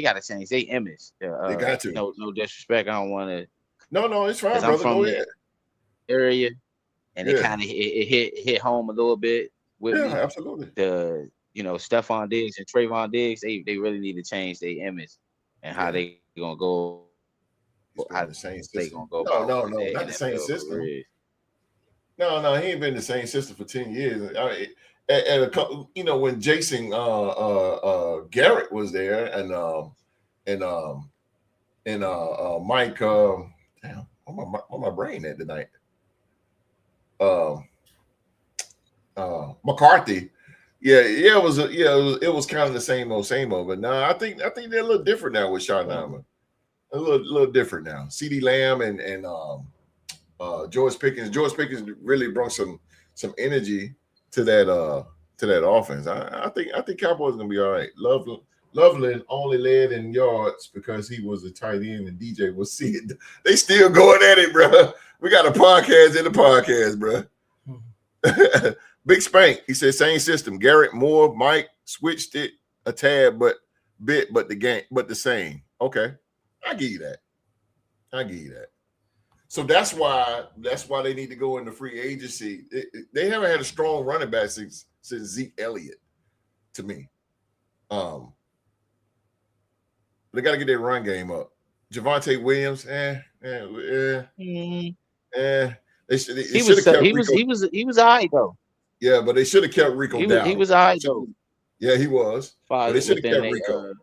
S1: They got to.
S4: No disrespect. I don't want to.
S1: No, it's fine, brother. Go ahead.
S4: Area, and it kind of hit home a little bit with me.
S1: Absolutely.
S4: The Stephon Diggs and Trayvon Diggs, they really need to change their image and how they gonna go.
S1: How the same system.
S4: They gonna go?
S1: No, not the same system. No, he ain't been in the same system for 10 years. At a couple, when Jason Garrett was there, and Mike, damn, where my brain at tonight? McCarthy, it was kind of the same old. But now I think they're a little different now with Schottenheimer. A little different now. CeeDee Lamb and George Pickens. George Pickens really brought some energy to that offense. I think Cowboys gonna be all right. Loveland only led in yards because he was a tight end and DJ was see it. They still going at it, bro. We got a podcast in the podcast, bro. Big Spank. He said same system. Garrett Moore, Mike switched it a tad, but the same. Okay, I give you that. So that's why they need to go into free agency. They haven't had a strong running back since Zeke Elliott, to me. They got to get their run game up. Javonte Williams,
S4: He was all right though.
S1: Yeah, but they should have kept Rico down.
S4: He was all right though.
S1: Yeah, he was. But they should have kept Rico.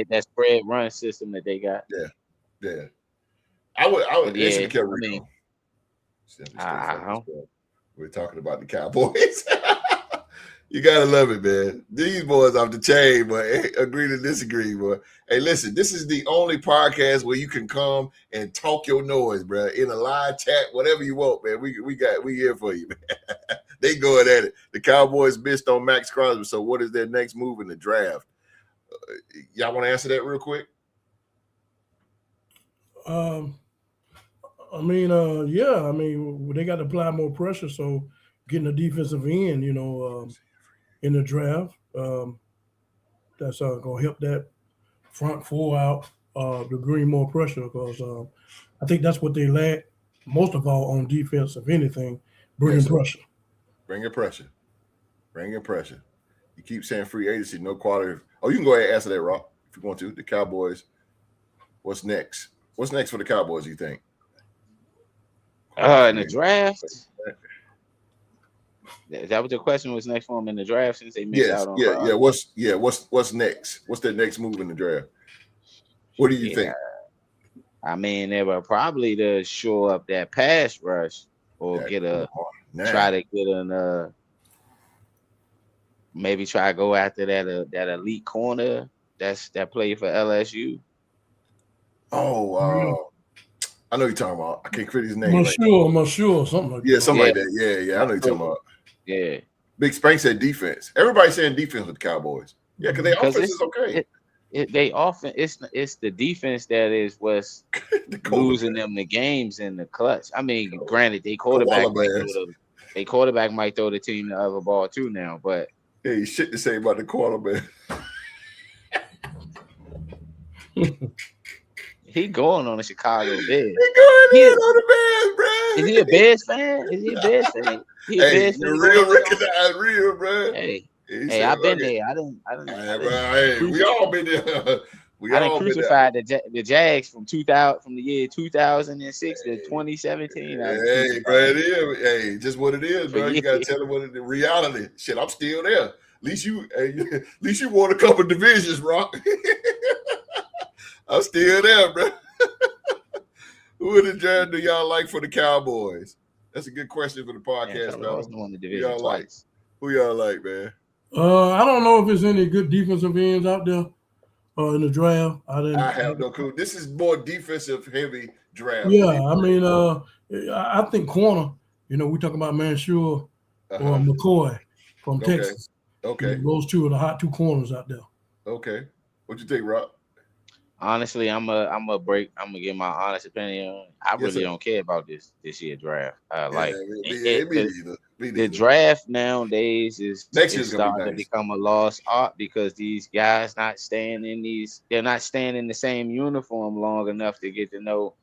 S4: That spread run system that they got.
S1: Yeah. I would. They should have kept Rico.
S4: I mean,
S1: we're talking about the Cowboys. You gotta love it, man. These boys off the chain, but agree to disagree, boy. Hey, listen, this is the only podcast where you can come and talk your noise, bro, in a live chat, whatever you want, man. We here for you, man. They going at it. The Cowboys missed on Max Crosby. So, what is their next move in the draft? Y'all want to answer that real quick?
S3: Yeah. I mean, they got to apply more pressure. So, getting a defensive end, in the draft, that's going to help that front four out to bring more pressure because I think that's what they lack most of all on defense, if anything, bringing pressure.
S1: Bringing pressure. You keep saying free agency, no quality. Oh, you can go ahead and answer that, Rock, if you want to. The Cowboys, what's next? What's next for the Cowboys, you think?
S4: In the draft? Is that what the question was next for them in the draft since they missed out on?
S1: What's next? What's their next move in the draft? What do you think?
S4: I mean, they were probably to shore up that pass rush or try to get maybe try to go after that elite corner that played for LSU.
S1: Oh, I know you're talking about. I can't create his name.
S3: Monsieur, something like that.
S1: Yeah, something like that. Yeah, I know you're talking about.
S4: Yeah.
S1: Big Spank said defense. Everybody's saying defense with the Cowboys. Yeah, because their offense is okay.
S4: It's the defense that is what's losing them the games in the clutch. I mean, granted, they quarterback might throw the team the other ball too now, but
S1: hey, shit to say about the quarterback.
S4: He going on the Chicago Bears.
S1: He going in on the Bears, bro.
S4: Is he a Bears fan? He a Bears fan?
S1: Real recognized, real, bro.
S4: Hey, I've been there. I didn't.
S1: We all been there.
S4: I done crucified the Jags from the year 2006 to 2017.
S1: Hey, bro, it is. Hey, just what it is, bro. You gotta tell them what it is. Reality. Shit, I'm still there. At least you won a couple divisions, Rock. I'm still there, bro. Who in the draft do y'all like for the Cowboys? That's a good question for the podcast, man. Who y'all like, man?
S3: I don't know if there's any good defensive ends out there in the draft.
S1: I have no clue. This is more defensive heavy draft.
S3: Yeah, I mean, I think corner. We talking about Mansour or McCoy from Texas.
S1: Okay.
S3: Those two are the hot two corners out there.
S1: Okay. What you think, Rob?
S4: Honestly, I'm gonna give my honest opinion. I really don't care about this year draft. The draft nowadays is starting to become a lost art because these guys they're not staying in the same uniform long enough to get to know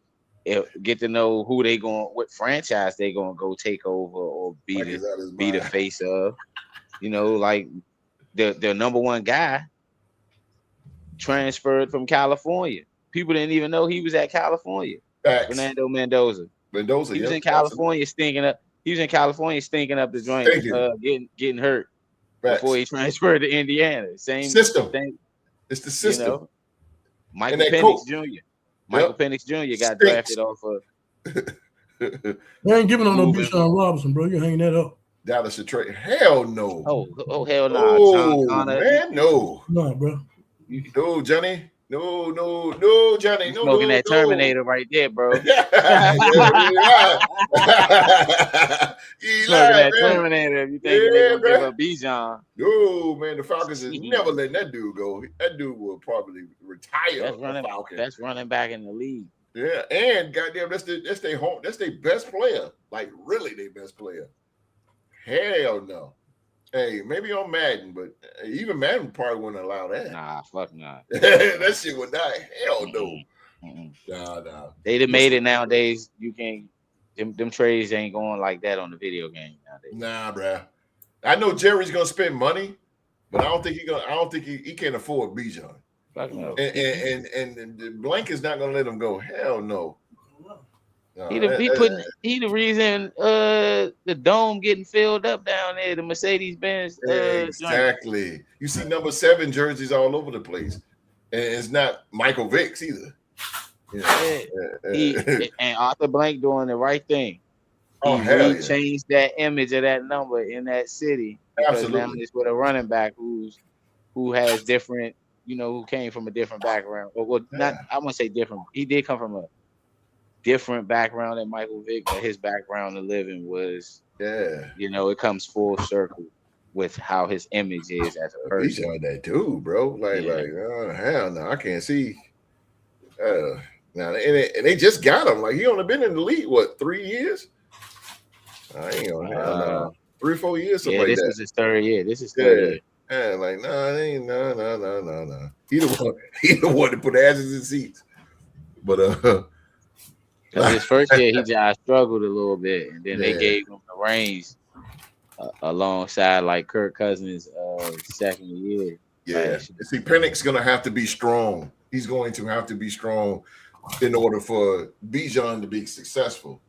S4: who they what franchise they gonna go take over or be the face of. Like the number one guy transferred from California. People didn't even know he was at California. Fernando Mendoza. He was in California stinking up. He was in California stinking up the joint, getting hurt before he transferred to Indiana. Same
S1: system.
S4: Thing.
S1: It's the system.
S4: Michael Penix Jr. Michael Penix Jr. got drafted off of.
S3: They ain't giving him no Bijan Robinson, bro. You hang that up.
S1: Dallas should trade. Hell no.
S4: Oh hell no.
S1: Oh man, no.
S3: No, bro.
S1: No, Johnny. No, Johnny. No,
S4: smoking that Terminator right there, bro.
S1: Smoking
S4: that Terminator. If you think they're gonna give up Bijan?
S1: No, man. The Falcons is never letting that dude go. That dude will probably retire.
S4: That's running back in the league.
S1: Yeah, and goddamn, that's their best player. Like really, their best player. Hell no. Hey, maybe on Madden, but even Madden probably wouldn't allow that.
S4: Nah, fuck nah.
S1: That shit would die. Hell no. Nah.
S4: They'd have made it nowadays. You can't. Them trades ain't going like that on the video game nowadays.
S1: Nah, bruh. I know Jerry's gonna spend money, but I don't think he can't afford Bijan.
S4: Fuck no.
S1: And Blank is not gonna let him go. Hell no. No,
S4: He the reason the dome getting filled up down there, the Mercedes Benz joint.
S1: exactly. You see number 7 jerseys all over the place, and it's not Michael Vick's either.
S4: Yeah. And Arthur Blank doing the right thing.
S1: Oh,
S4: He
S1: hell yeah.
S4: changed that image of that number in that city because now
S1: Absolutely.
S4: it's with a running back who has different, who came from a different background. Well, not I won't say different. He did come from a different background than Michael Vick, but his background of living was, it comes full circle with how his image is as a person.
S1: He's on that dude, bro. Like, hell no, I can't see. Now, and they just got him. Like, he only been in the league, what, 3 years? I ain't gonna hell no. 3 or 4 years, something like that.
S4: This is his third year. This is third year.
S1: Yeah, like, no. He the one to put asses in seats. But
S4: his first year, he just struggled a little bit, and then they gave him the reins alongside like Kirk Cousins' second year.
S1: Yeah, see, Penix's gonna have to be strong. He's going to have to be strong in order for Bijan to be successful.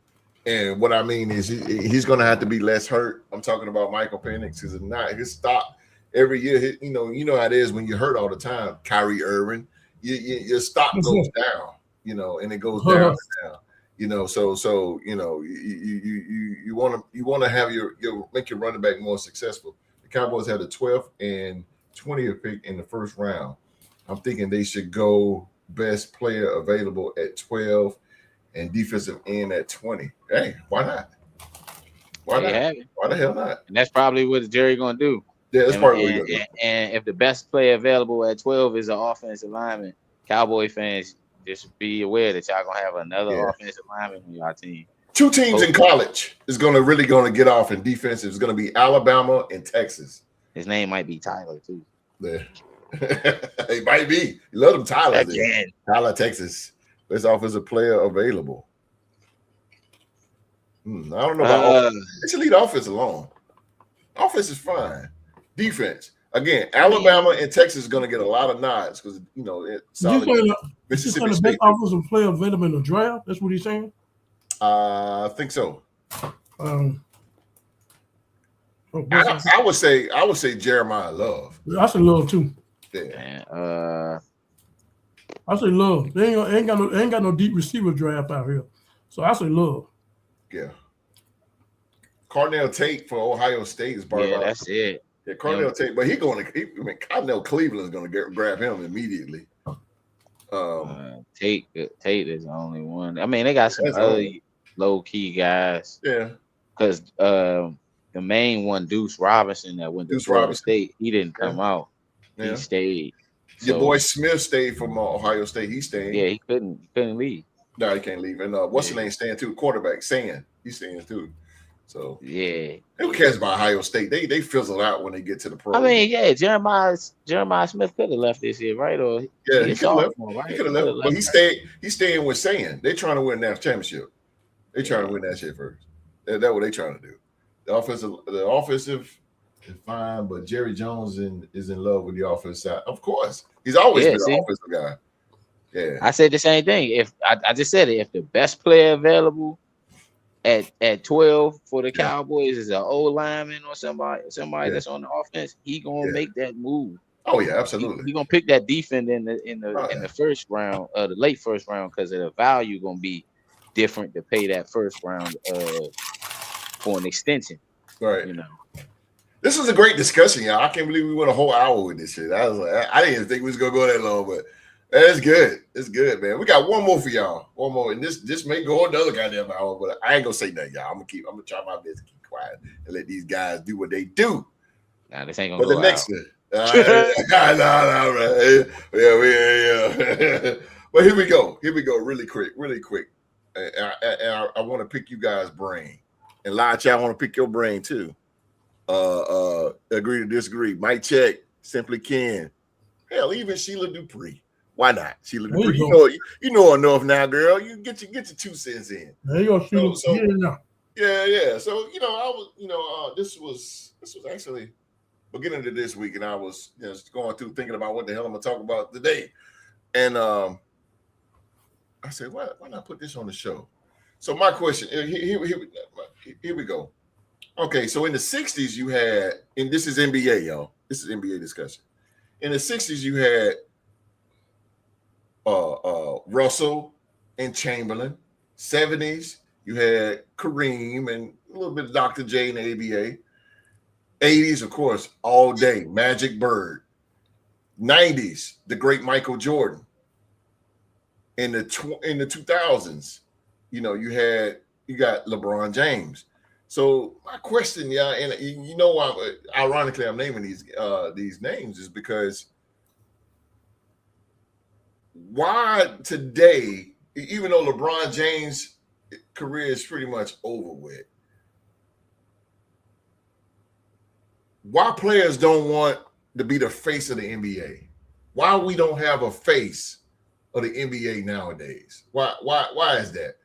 S1: And what I mean is he's going to have to be less hurt. I'm talking about Michael Penix because if not, his stock every year. You know how it is when you're hurt all the time. Kyrie Irving, your stock goes down. And it goes down and down. So you want to have your make your running back more successful. The Cowboys had the 12th and 20th pick in the first round. I'm thinking they should go best player available at 12 and defensive end at 20. Hey, why not? Why not? Why the hell not?
S4: And that's probably what Jerry gonna do.
S1: Yeah, that's probably what he's gonna do.
S4: And if the best player available at 12 is an offensive lineman, Cowboy fans, just be aware that y'all gonna have another offensive lineman on y'all team.
S1: 2 teams in college is really gonna get off in defense. It's gonna be Alabama and Texas.
S4: His name might be Tyler too.
S1: Yeah. It might be. You love them, Tyler.
S4: Again.
S1: Tyler, Texas. Best offensive player available. I don't know about offense. They should leave offense alone. Offense is fine. Defense. Again, Alabama and Texas is going to get a lot of nods because it's
S3: Mississippi the best offensive player available in the draft. That's what he's saying.
S1: I think so.
S3: I
S1: would say Jeremiah Love.
S3: I say Love too.
S1: Yeah.
S3: I say Love. They ain't got no deep receiver draft out here. So I say Love.
S1: Yeah. Cardinal Tate for Ohio State is part of
S4: that's it.
S1: Yeah, Cardinal Tate, but Cardinal Cleveland's going to grab him immediately.
S4: Tate is the only one. I mean, they got some other low key guys.
S1: Yeah.
S4: Because the main one, Deuce Robinson, that went to Florida State, he didn't come out. Yeah. He stayed.
S1: Your boy Smith stayed from Ohio State. He stayed.
S4: Yeah, he couldn't leave.
S1: No, he can't leave. And what's the name staying too? Quarterback, Sand. He's staying too. So who cares about Ohio State? They fizzle out when they get to the pro.
S4: I mean, Jeremiah Smith could have left this year, right? Or
S1: he could have left. Right? He could have left. But he's staying with Sand. They're trying to win that championship. They're trying to win that shit first. That's what they're trying to do. The offensive is fine, but Jerry Jones is in love with the offensive side. Of course. He's always been an offensive guy. Yeah.
S4: I said the same thing. If I just said it, if the best player available at 12 for the Cowboys is an old lineman or somebody that's on the offense, he gonna make that move.
S1: Oh yeah, absolutely.
S4: He gonna pick that defense in the first round, the late first round, because of the value gonna be different to pay that first round for an extension.
S1: Right. This was a great discussion, y'all. I can't believe we went a whole hour with this shit. I was like, I didn't even think we was gonna go that long, but it's good. It's good, man. We got one more for y'all. One more, and this may go another goddamn hour, but I ain't gonna say nothing, y'all. I'm gonna try my best to keep quiet and let these guys do what they do.
S4: Nah, this ain't gonna go
S1: the next one. Right. Yeah. But here we go. Really quick. And I want to pick you guys' brain. And Lodge, I want to pick your brain too. Agree to disagree. Might check. Simply Ken. Hell, even Sheila Dupree. Why not? Sheila Dupree. You know enough now, girl. You get your 2 cents in.
S3: There you go, Sheila.
S1: Yeah. So I was, this was actually beginning of this week, and I was going through thinking about what the hell I'm gonna talk about today. And I said, why not put this on the show? So my question, here we go. Okay, so in the 60s you had, and this is NBA, y'all. This is NBA discussion. In the 60s you had Russell and Chamberlain. 70s you had Kareem and a little bit of Dr. J in the ABA. 80s, of course, all day, Magic Bird. 90s, the great Michael Jordan. In the 2000s, you got LeBron James. So my question, yeah, and you know why? Ironically, I'm naming these names is because why today, even though LeBron James' career is pretty much over with, why players don't want to be the face of the NBA? Why we don't have a face of the NBA nowadays? Why is that?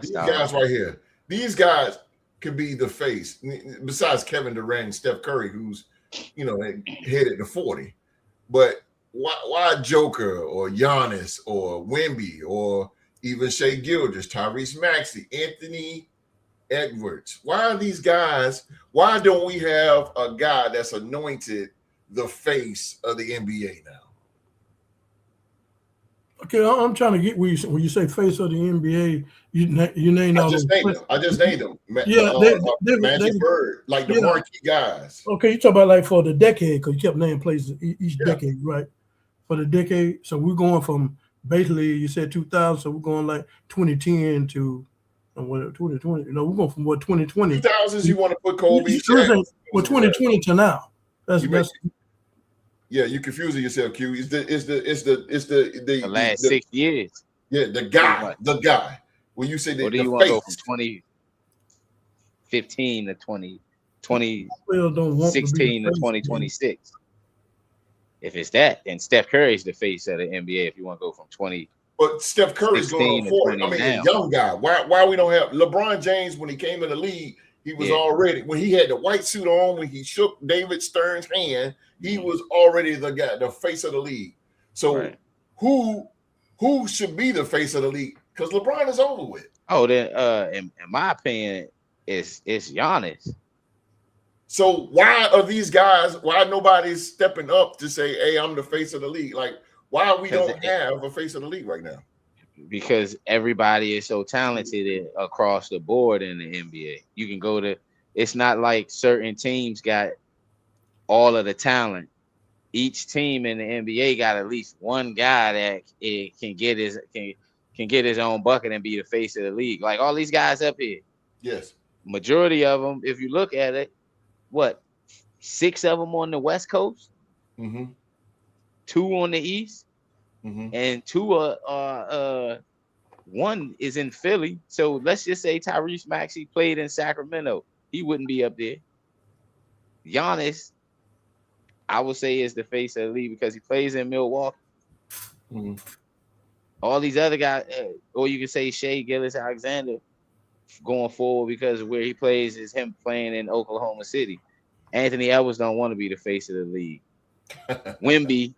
S1: These guys right here, these guys could be the face. Besides Kevin Durant and Steph Curry, who's headed to 40, but why Joker or Giannis or Wemby or even Shea Gilders, Tyrese Maxey, Anthony Edwards? Why are these guys? Why don't we have a guy that's anointed the face of the NBA now?
S3: Okay, I'm trying to get when you say face of the NBA, you name all those.
S1: I just named them.
S3: Yeah,
S1: Magic Bird, like the marquee guys.
S3: Okay, you talk about like for the decade, because you kept naming places each decade, right? For the decade, so we're going from basically you said 2000, so we're going like 2010 to what 2020. We're going from what 2020.
S1: 2000s, you want to put Kobe?
S3: Well, 2020 to now. That's
S1: yeah, you're confusing yourself, Q. It's the
S4: last 6 years.
S1: Yeah, the guy. When you say
S4: or do you want to go from 2015 to 2016 to 2026? If it's that, then Steph Curry's the face of the NBA. If you want to go from 20.
S1: But Steph Curry's going on 40. I mean, a young guy. Why we don't have LeBron James when he came in the league? He was already, when he had the white suit on, when he shook David Stern's hand, he was already the guy, the face of the league. So who should be the face of the league? Because LeBron is over with.
S4: Oh, then in my opinion, it's Giannis.
S1: So why are these guys, why nobody's stepping up to say, hey, I'm the face of the league? Like, why we don't have a face of the league right now?
S4: Because everybody is so talented across the board in the NBA. You can go to, it's not like certain teams got all of the talent. Each team in the NBA got at least one guy that can get his own bucket and be the face of the league. Like all these guys up here.
S1: Yes.
S4: Majority of them, if you look at it, 6 of them on the West Coast, 2 on the East, and 2 are one is in Philly. So let's just say Tyrese Maxey played in Sacramento. He wouldn't be up there. Giannis, I would say, is the face of the league because he plays in Milwaukee. All these other guys, or you can say Shea Gilgeous-Alexander going forward because where he plays is him playing in Oklahoma City. Anthony Edwards don't want to be the face of the league. Wemby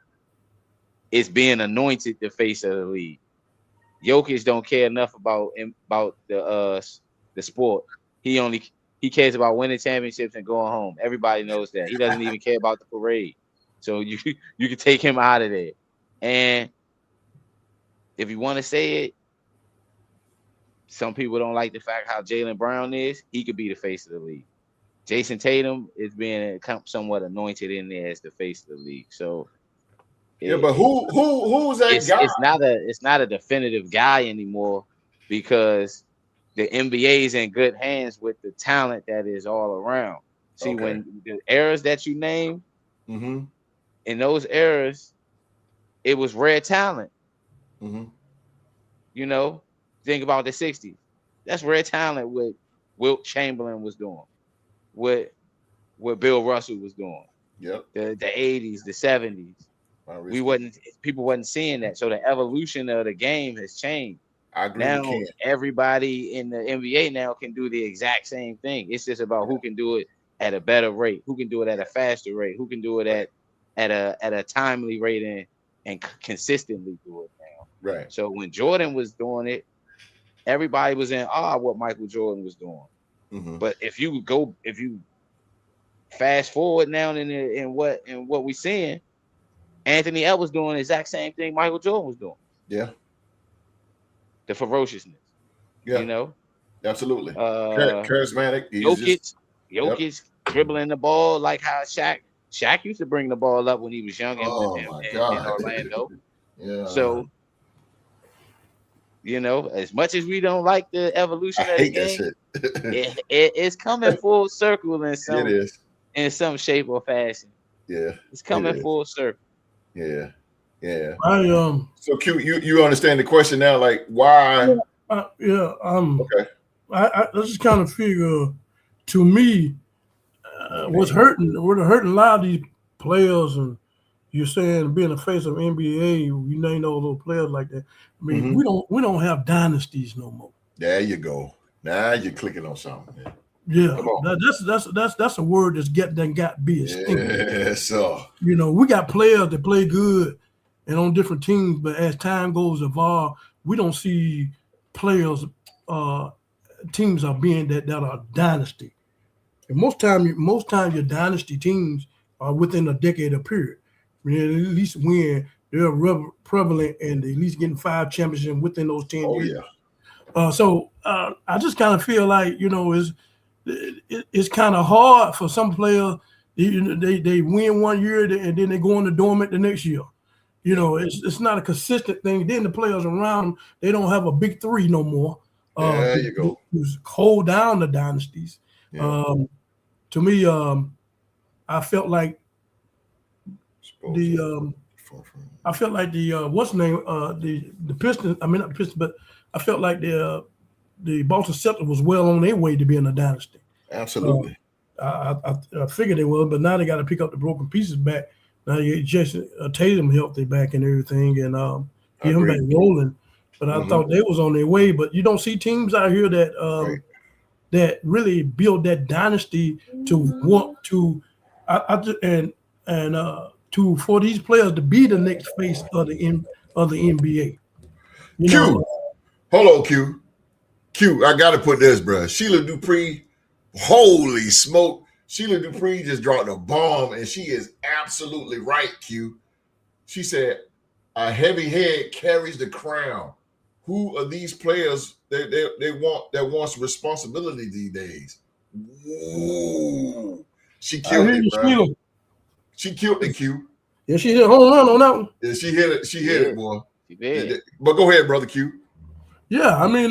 S4: is being anointed the face of the league. Jokic don't care enough about the sport. He cares about winning championships and going home. Everybody knows that. He doesn't even care about the parade. So you can take him out of there. And if you want to say it, some people don't like the fact how Jaylen Brown is. He could be the face of the league. Jason Tatum is being somewhat anointed in there as the face of the league. So
S1: but who's that guy?
S4: It's not a definitive guy anymore because the NBA is in good hands with the talent that is all around. See, when the eras that you name, in those eras, it was rare talent. You know, think about the 60s. That's rare talent what Wilt Chamberlain was doing, what Bill Russell was doing.
S1: Yep.
S4: The 80s, the 70s. People wasn't seeing that. So the evolution of the game has changed.
S1: I agree.
S4: Now everybody in the NBA now can do the exact same thing. It's just about who can do it at a better rate, who can do it at a faster rate, who can do it at a timely rate, and consistently do it now.
S1: Right.
S4: So when Jordan was doing it, everybody was in awe of what Michael Jordan was doing.
S1: Mm-hmm.
S4: But if you fast forward now in what we seeing, Anthony Edwards doing the exact same thing Michael Jordan was doing.
S1: Yeah.
S4: The ferociousness.
S1: Yeah.
S4: You know?
S1: Absolutely.
S4: Uh,
S1: Charismatic.
S4: Jokic dribbling the ball like how Shaq used to bring the ball up when he was young in Orlando.
S1: Yeah.
S4: So, you know, as much as we don't like the evolution of the game, it's coming full circle in some shape or fashion.
S1: Yeah.
S4: It's coming full circle.
S1: Yeah. Yeah.
S3: So
S1: Q, you understand the question now, like why?
S3: Okay. I just kind of figure, to me, what's hurting a lot of these players, and you're saying being a face of NBA, you named all those players like that. I mean, we don't have dynasties no more.
S1: There you go. Now you're clicking on something. Man.
S3: Yeah, that's a word that's got be a
S1: stinker. Yeah, so
S3: you know, we got players that play good and on different teams, but as time goes evolve, we don't see players, teams are being that are dynasty. And most time your dynasty teams are within a decade of period. I mean, at least when they're prevalent and they at least getting 5 championships within those 10 years.
S1: Yeah.
S3: So I just kind of feel like, you know, it's kind of hard for some players. They win one year and then they go into dormant the next year. You know, it's not a consistent thing. Then the players around them, they don't have a big three no more.
S1: There you go.
S3: Hold down the dynasties.
S1: Yeah.
S3: To me, I felt like the what's the name, the Pistons. I mean not the Pistons, but I felt like the Boston Celtics was well on their way to being a dynasty.
S1: Absolutely.
S3: I figured they were, but now they got to pick up the broken pieces back. Now you get Jason Tatum healthy back and everything, and get him back rolling. But I thought they was on their way. But you don't see teams out here that that really build that dynasty to want to, for these players to be the next face of the NBA.
S1: Q, hold on, Q. Q, I gotta put this, bro. Sheila Dupree, holy smoke. Sheila Dupree just dropped a bomb, and she is absolutely right, Q. She said, a heavy head carries the crown. Who are these players that wants responsibility these days? Whoa. She killed it, bro. She killed the Q.
S3: Yeah, she hit a home run on that one.
S1: Yeah, she hit it. She hit it, boy. She did. But go ahead, brother Q.
S3: Yeah, I mean,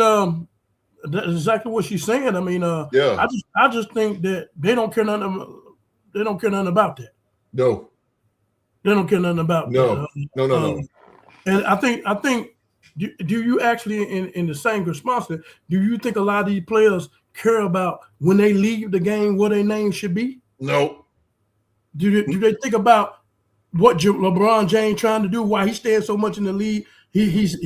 S3: that's exactly what she's saying. I mean, I just think that they don't care nothing. They don't care nothing about that.
S1: No,
S3: they don't care nothing about
S1: that. No.
S3: And I think. Do you actually, in the same response, do you think a lot of these players care about when they leave the game what their name should be?
S1: No.
S3: Do they think about what LeBron James trying to do? Why he's staying so much in the league? He's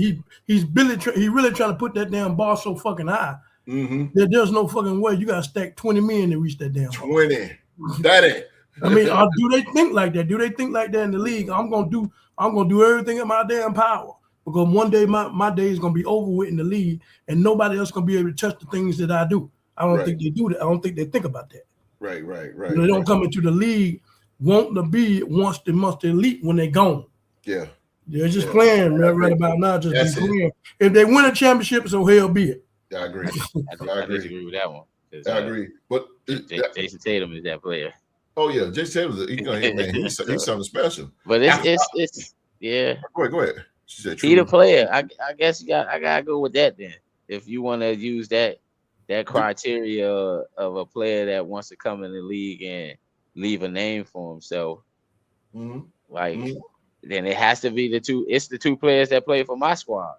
S3: really trying to put that damn bar so fucking high that there's no fucking way you got to stack 20 million to reach that damn
S1: 20. That ain't.
S3: I mean, do they think like that? Do they think like that in the league? I'm gonna do everything in my damn power. Because one day my day is gonna be over with in the league, and nobody else gonna be able to touch the things that I do. I don't think they do that. I don't think they think about that.
S1: Right.
S3: They don't come into the league wanting to be once they must elite when they're gone.
S1: Yeah.
S3: They're just playing right about now. Just be playing. If they win a championship, so hell be it.
S1: Yeah, I agree.
S4: I disagree with that one.
S1: I agree. But
S4: Jason Tatum is that player.
S1: Oh yeah, Jason Tatum. He's something special.
S4: But it's yeah.
S1: Go ahead.
S4: He the player. I guess I gotta go with that then. If you want to use that criteria of a player that wants to come in the league and leave a name for himself, then it has to be the two. It's the two players that play for my squad,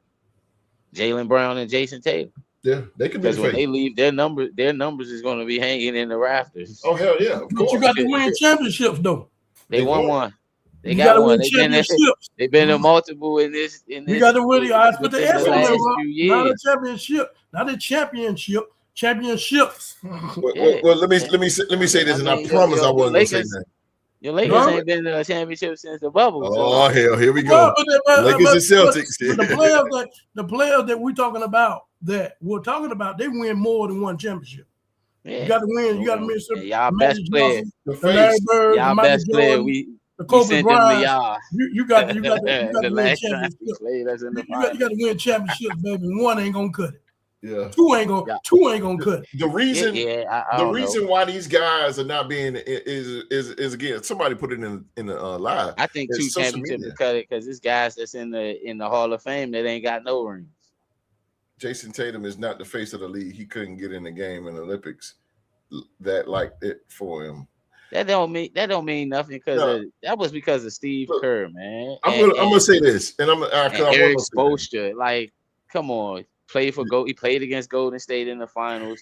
S4: Jaylen Brown and Jason Tatum.
S1: Yeah, they could be.
S4: Because when they leave, their numbers is going to be hanging in the rafters.
S1: Oh hell yeah! Of course.
S3: But you got to win championships though.
S4: They won one.
S3: They got one.
S4: They've been in multiple in this.
S3: You got to win. I put the S on there. Not a championship. Not a championship. Championships.
S1: Well, let me say this, and I promise I wasn't gonna say that.
S4: Your Lakers ain't been to a championship since the bubble.
S1: Oh, hell, here we
S3: Well,
S1: go. Lakers and Celtics.
S3: But the players that we're talking about, they win more than one championship.
S4: Yeah.
S3: You got to win. You got to win.
S4: Y'all best player.
S3: The Larry Bird,
S4: y'all
S3: the Michael
S4: best
S3: Jordan,
S4: player.
S3: the Kobe
S4: sent
S3: Bryant.
S4: them to y'all.
S3: You got to
S4: the
S3: win
S4: last time
S3: championships.
S4: he played us in the
S3: You got to win championships, baby. One ain't gonna cut it.
S1: Yeah.
S3: Two ain't gonna cut it.
S1: The reason
S4: I
S1: reason why these guys are not being is again, somebody put it in the live.
S4: I think two championships to cut it because this guys that's in the Hall of Fame that ain't got no rings.
S1: Jason Tatum is not the face of the league. He couldn't get in the game in the Olympics. That like it for him.
S4: That don't mean nothing because that was because of Steve Kerr, man.
S1: I'm gonna say this, and
S4: Eric Spoelstra. Like, come on, he played against Golden State in the finals,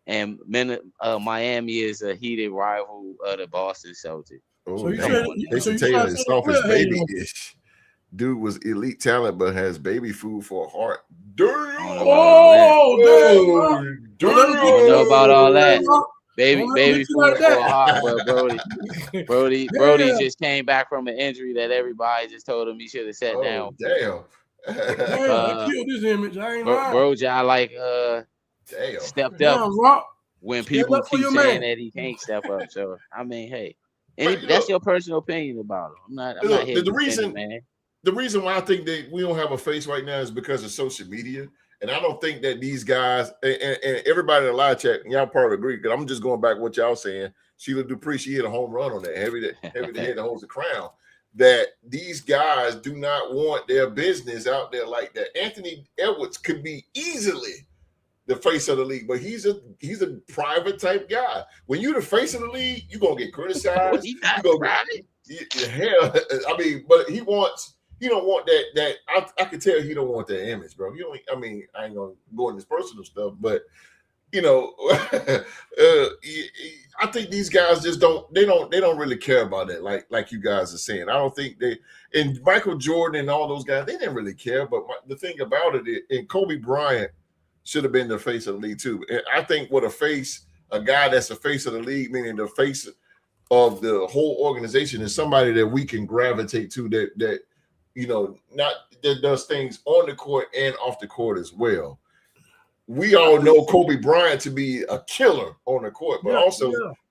S4: and Miami is a heated rival of the Boston Celtics.
S1: Oh, so Jason Taylor is off his baby-ish. Dude was elite talent, but has baby food for a heart. Damn!
S4: Oh, damn! Don't know about all that. Baby food for a heart, but Brody just came back from an injury that everybody just told him he should have sat down.
S1: Damn.
S3: I killed this image. I ain't lying.
S4: Bro, stepped up when people keep saying that he can't step up. So I mean, hey, that's your personal opinion about him. I'm not here
S1: the reason why I think that we don't have a face right now is because of social media. And I don't think that these guys and everybody in the live chat, y'all probably agree, because I'm just going back what y'all saying. Sheila Dupree, she hit a home run on that. Heavy the head that holds the crown. That these guys do not want their business out there like that. Anthony Edwards could be easily the face of the league, but he's a private type guy. When you're the face of the league, you're gonna get criticized. Hell, I mean, but he don't want that. I can tell he don't want that image, bro. I ain't gonna go into this personal stuff, but I think these guys just don't really care about it like you guys are saying. I don't think and Michael Jordan and all those guys, they didn't really care. But the thing about it, and Kobe Bryant should have been the face of the league too. And I think a guy that's the face of the league, meaning the face of the whole organization, is somebody that we can gravitate to that that does things on the court and off the court as well. We all know Kobe Bryant to be a killer on the court, but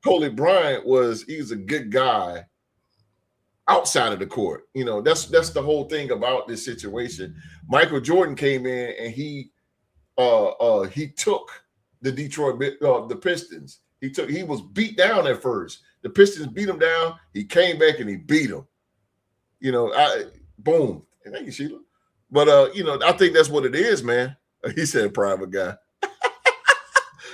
S1: Kobe Bryant he's a good guy outside of the court. That's the whole thing about this situation. Michael Jordan came in and he took the Detroit the Pistons. He was beat down at first. The Pistons beat him down. He came back and he beat him. Boom. Thank you, Sheila. But I think that's what it is, man. He said private guy.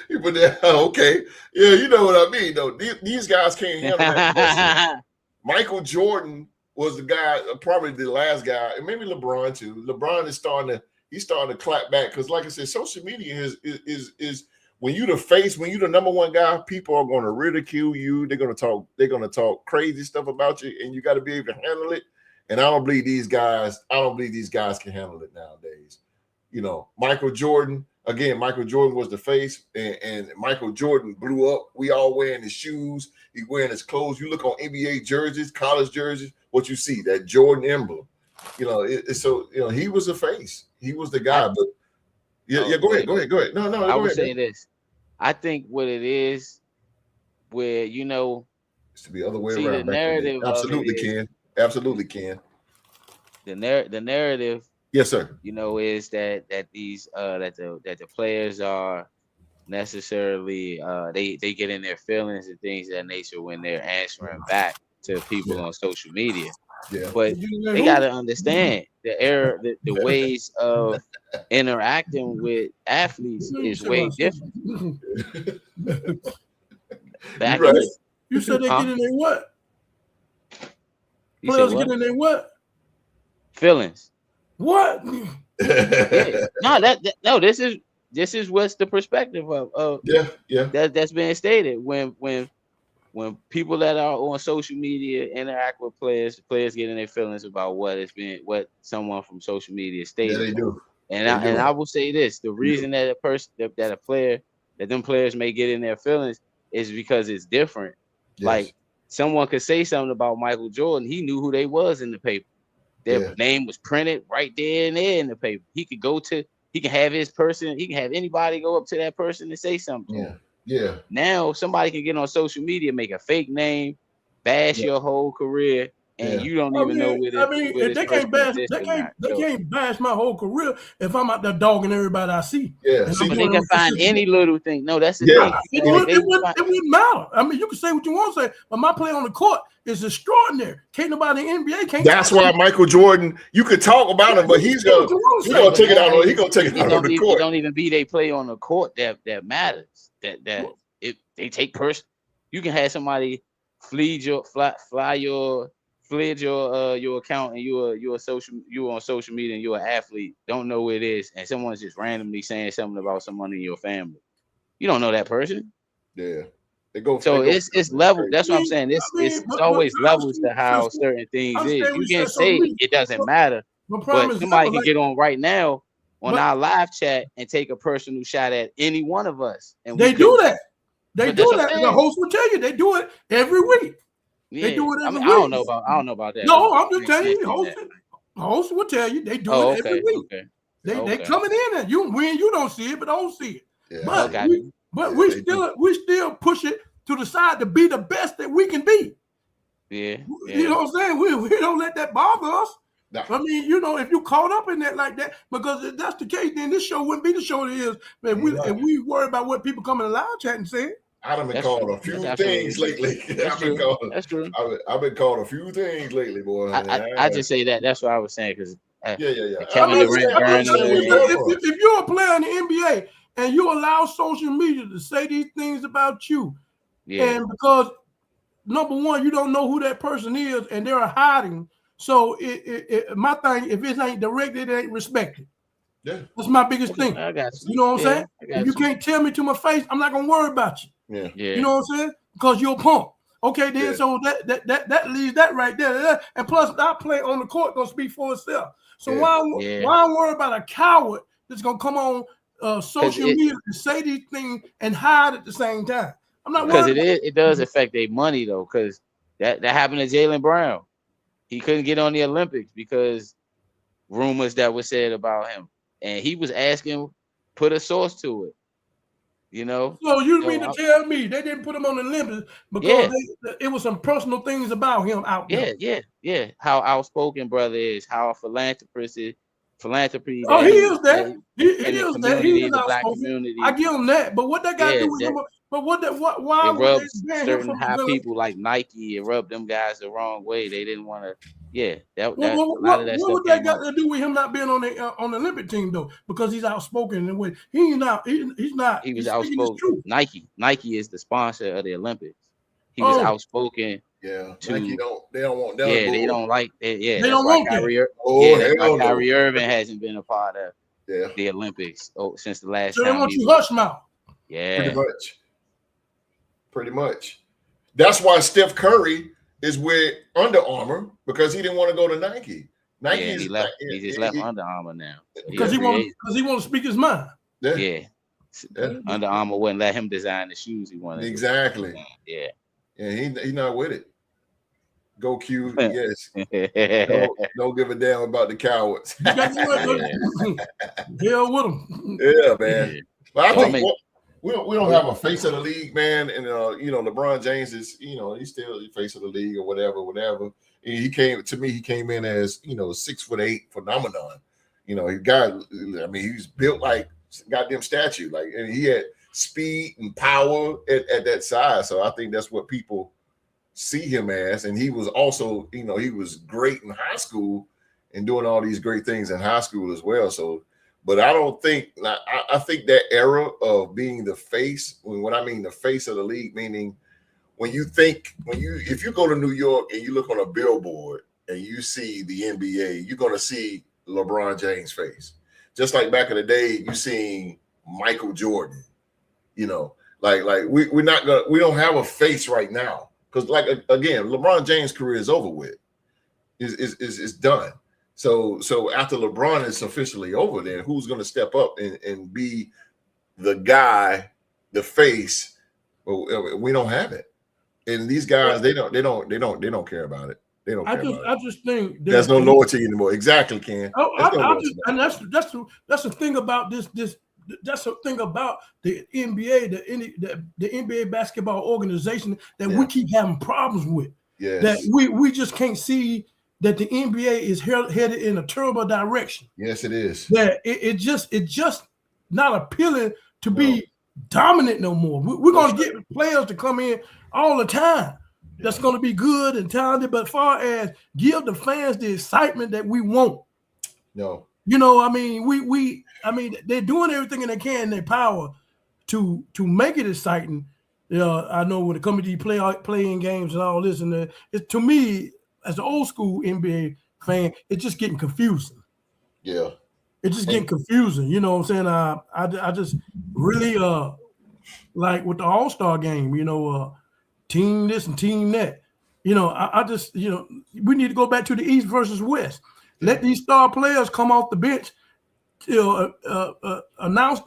S1: He put that, okay. Yeah, you know what I mean, though. These guys can't handle that. Michael Jordan was the guy, probably the last guy, and maybe LeBron too. LeBron is starting to clap back because, like I said, social media is when you're the number one guy, people are going to ridicule you. They're going to talk crazy stuff about you, and you got to be able to handle it. And I don't believe these guys can handle it nowadays. Michael Jordan was the face, and Michael Jordan blew up. We all wearing his shoes. He wearing his clothes. You look on NBA jerseys, college jerseys, what you see, that Jordan emblem. He was a face. He was the guy. But go ahead. No.
S4: I would say this. I think what it is, where
S1: it's to be the other way around.
S4: The narrative
S1: absolutely can.
S4: The narrative.
S1: Yes, sir.
S4: Is that these that the players are necessarily they get in their feelings and things of that nature when they're answering back to people on social media.
S1: Yeah.
S4: But they gotta understand the ways of interacting with athletes is way different.
S3: You said they get in their what? Players get in their what?
S4: Feelings.
S3: What?
S4: No, this is what's the perspective of that's being stated when people that are on social media interact with players get in their feelings about what someone from social media stated.
S1: Yeah, they do.
S4: And I will say this: the reason that them players may get in their feelings is because it's different.
S1: Yes.
S4: Like someone could say something about Michael Jordan. He knew who they was in the paper. Their name was printed right there and there in the paper. He can have his person, he can have anybody go up to that person and say something to him.
S1: Yeah.
S4: Now somebody can get on social media, make a fake name, bash your whole career, and you don't even know where this person exists or not.
S3: They can't bash my whole career if I'm out there dogging everybody I see.
S1: Yeah,
S4: but they can find any little thing. No, that's the thing.
S3: It wouldn't matter. I mean, you can say what you want to say, but my play on the court is extraordinary. Can't nobody in the NBA can't.
S1: That's why Michael Jordan. You could talk about him, but he's gonna take it out. He's gonna take it out on the court.
S4: It don't even be they play on the court that matters. That if they take person, you can have somebody flee your account and you're on social media and you're an athlete, don't know who it is, and someone's just randomly saying something about someone in your family. You don't know that person.
S1: Yeah.
S4: It's level. That's what I'm saying. It's always levels to how certain things is. You can't say it doesn't matter, but somebody can get on right now on our live chat and take a personal shot at any one of us. And
S3: they do that. They do that. The host will tell you they do it every week.
S4: Yeah.
S3: They do it every week.
S4: I don't know about that.
S3: No, I'm just telling you. The host will tell you they do it every week.
S4: Okay.
S3: They coming in and you don't see it, but don't see it.
S1: Yeah.
S3: But we still push it to the side to be the best that we can be.
S4: Yeah.
S3: You know what I'm saying? We don't let that bother us.
S1: No.
S3: I mean, if you caught up in that like that, because if that's the case, then this show wouldn't be the show it is. If we worry about what people come in the live chat and say.
S1: I've been called a few things lately.
S4: That's true.
S1: I've been called a few things lately, boy.
S4: I just say that. That's what I was saying because
S3: If you're a player in the NBA and you allow social media to say these things about you, and because number one, you don't know who that person is, and they're hiding. So my thing, if it ain't directed, it ain't respected. Yeah, that's my biggest thing.
S4: I got you.
S3: You know what I'm saying? If you can't tell me to my face, I'm not gonna worry about you.
S1: Yeah.
S3: You know what I'm saying? Because you're a punk. Okay, then so that leaves that right there. And plus, our play on the court gonna speak for itself. So why worry about a coward that's gonna come on social media and say these things and hide at the same time? I'm not worried.
S4: Because it does affect their money though. Because that happened to Jaylen Brown. He couldn't get on the Olympics because rumors that were said about him, and he was asking, put a source to it. You know.
S3: So you mean to tell me they didn't put him on the Olympics because it was some personal things about him out there?
S4: Yeah. How outspoken brother is, how a philanthropist is. Philanthropy.
S3: Oh, he is that. He is that. He is
S4: the black
S3: outspoken.
S4: Community.
S3: I give him that. But what that got to do with him? But why
S4: it rubs certain high people like Nike? It rubbed them guys the wrong way. They didn't want to. What
S3: would that got to do with him not being on the Olympic team though? Because he's outspoken and he's not.
S4: He was outspoken. Nike is the sponsor of the Olympics. He was outspoken.
S1: Yeah, Nike they don't want that.
S4: Yeah, they don't like it. Yeah,
S3: they don't want
S4: that. Kyrie Irving hasn't been a part of the Olympics since the last time.
S3: So they want you hush mouth.
S4: Yeah,
S1: pretty much. That's why Steph Curry is with Under Armour because he didn't want to go to Nike.
S4: He just left Under Armour now
S3: because he want to speak his mind.
S4: Yeah. Under Armour wouldn't let him design the shoes he wanted.
S1: Exactly.
S4: Yeah.
S1: And he's not with it. Go Q, yes. Don't give a damn about the cowards.
S3: Hell with them.
S1: Yeah, man. But I think we don't have a face of the league, man. And LeBron James is, he's still the face of the league or whatever. And he came in as 6'8" phenomenon. He's built like goddamn statue. And he had speed and power at that size. So I think that's what people see him as. And he was also, he was great in high school and doing all these great things in high school as well. So, but I don't think, I think that era of being the face, when I mean the face of the league, meaning if you go to New York and you look on a billboard and you see the NBA, you're going to see LeBron James' face. Just like back in the day, you seen Michael Jordan. We don't have a face right now because again, LeBron James' career is over with, is done. So after LeBron is officially over, then who's going to step up and be the guy, the face? Well, we don't have it. And these guys, they don't care about it. They don't care about it.
S3: I just think
S1: there's no loyalty anymore. Exactly, Ken.
S3: That's the thing about this. That's the thing about the NBA, the NBA basketball organization that we keep having problems with.
S1: Yes.
S3: That we just can't see that the NBA is headed in a terrible direction.
S1: Yes, it is.
S3: That it just not appealing to be dominant no more. We're going to get players to come in all the time. That's going to be good and talented, but as far as give the fans the excitement that we want.
S1: No.
S3: You know, I mean, they're doing everything they can in their power to make it exciting. I know when it comes to these playing games and all this, and it, to me, as an old school NBA fan, it's just getting confusing.
S1: Yeah.
S3: It's just getting confusing. You know what I'm saying? I just really like with the All-Star game, you know, team this and team that. You know, I just, you know, we need to go back to the East versus West. Let these star players come off the bench, announce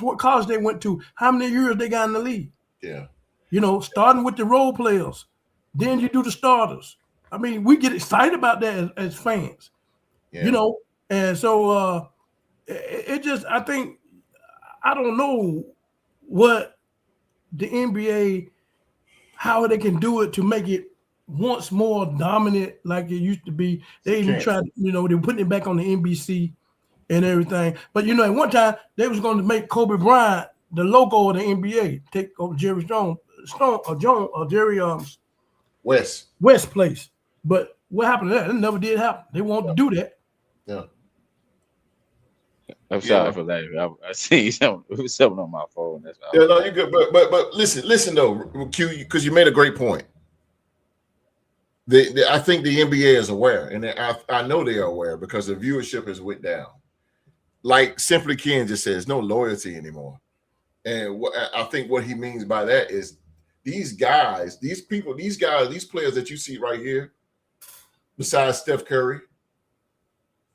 S3: what college they went to, how many years they got in the league.
S1: Yeah.
S3: You know, starting with the role players. Then you do the starters. I mean, we get excited about that as fans. Yeah. You know, and so it just, I think, I don't know what the NBA, how they can do it to make it once more dominant like it used to be. They even tried, you know, they were putting it back on the NBC and everything. But, you know, at one time, they was going to make Kobe Bryant the logo of the NBA, take over Jerry West place. But what happened to that? It never did happen. They wanted to do that.
S1: Yeah.
S4: I'm sorry for that. I see something on my phone. That's all.
S1: Yeah, no, you're good. But listen though, Q, because you made a great point. I think the NBA is aware, and I know they are aware because the viewership has went down. Like Simply Ken just says, no loyalty anymore. And I think what he means by that is these guys, these players that you see right here, besides Steph Curry,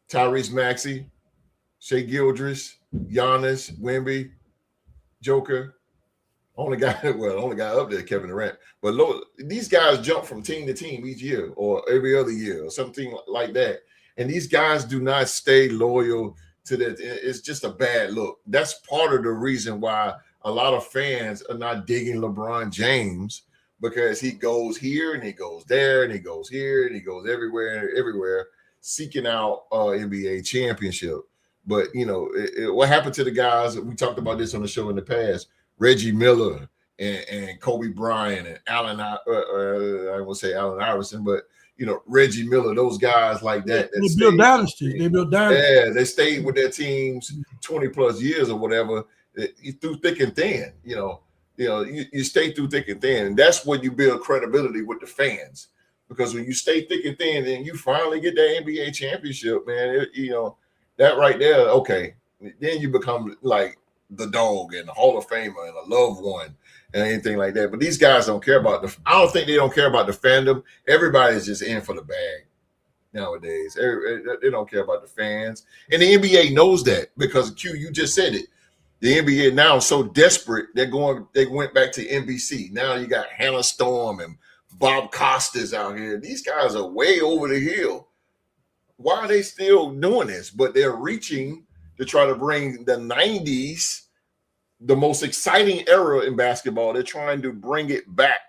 S1: Tyrese Maxey, Shai Gilgeous, Giannis, Wemby, Joker, only guy up there, Kevin Durant. But these guys jump from team to team each year or every other year or something like that. And these guys do not stay loyal to that. It's just a bad look. That's part of the reason why a lot of fans are not digging LeBron James, because he goes here and he goes there and he goes here and he goes everywhere, seeking out NBA championship. But, you know, what happened to the guys? We talked about this on the show in the past. Reggie Miller and Kobe Bryant and Allen, I won't say Allen Iverson, but, you know, Reggie Miller, those guys like that.
S3: They built dynasties.
S1: Yeah, they stayed with their teams 20 plus years or whatever, through thick and thin. You stay through thick and thin. And that's when you build credibility with the fans. Because when you stay thick and thin, then you finally get that NBA championship, man. That right there, okay. Then you become like the dog and the Hall of Famer and a loved one and anything like that. But these guys don't care about I don't think they don't care about the fandom. Everybody's just in for the bag nowadays. They don't care about the fans. And the NBA knows that because, Q, you just said it. The NBA now is so desperate, they went back to NBC. Now you got Hannah Storm and Bob Costas out here. These guys are way over the hill. Why are they still doing this? But they're reaching to try to bring the 90s, the most exciting era in basketball. They're trying to bring it back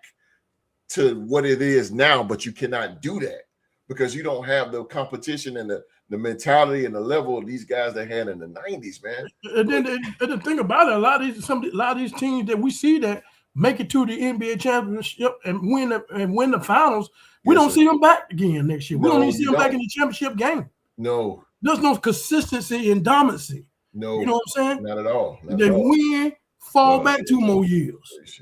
S1: to what it is now, but you cannot do that because you don't have the competition and the mentality and the level of these guys they had in the 90s, man.
S3: And then the thing about it, a lot of these teams that we see that make it to the NBA championship and win the finals, we don't see them back again next year. We don't even see them back in the championship game.
S1: No.
S3: There's no consistency and dominancy.
S1: No.
S3: You know what I'm saying?
S1: Not at all.
S3: They win, fall back 2 more years.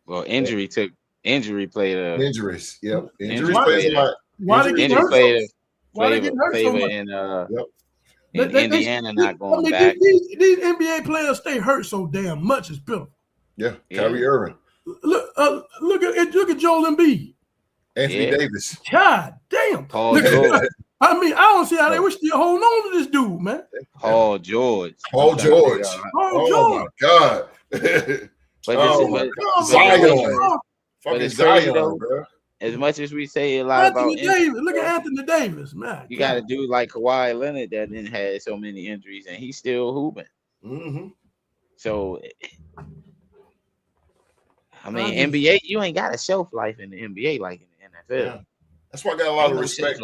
S4: Well, injury played a...
S1: Injuries, yep.
S4: Injuries
S1: plays a lot.
S3: Why they get hurt? Why they get hurt so much?
S4: In Indiana not going back.
S3: These NBA players stay hurt so damn much. It's pitiful.
S1: Yeah, Kyrie Irving.
S3: Look at Joel Embiid.
S1: Anthony Davis.
S3: God damn.
S4: Paul George.
S3: I mean, I don't see how they wish still holding on to this dude, man.
S4: Paul George.
S1: Oh my God.
S4: But
S1: Zion. Fucking
S4: it's crazy
S1: Zion,
S4: though.
S1: bro.
S4: As much as we say a lot
S3: Anthony
S4: about
S3: Davis. Look at Anthony Davis, man.
S4: you got to do like Kawhi Leonard that didn't have so many injuries and he's still hooping.
S1: Mm-hmm.
S4: So, I mean, NBA, you ain't got a shelf life in the NBA like in the NFL.
S1: Yeah. That's why I got a lot of respect.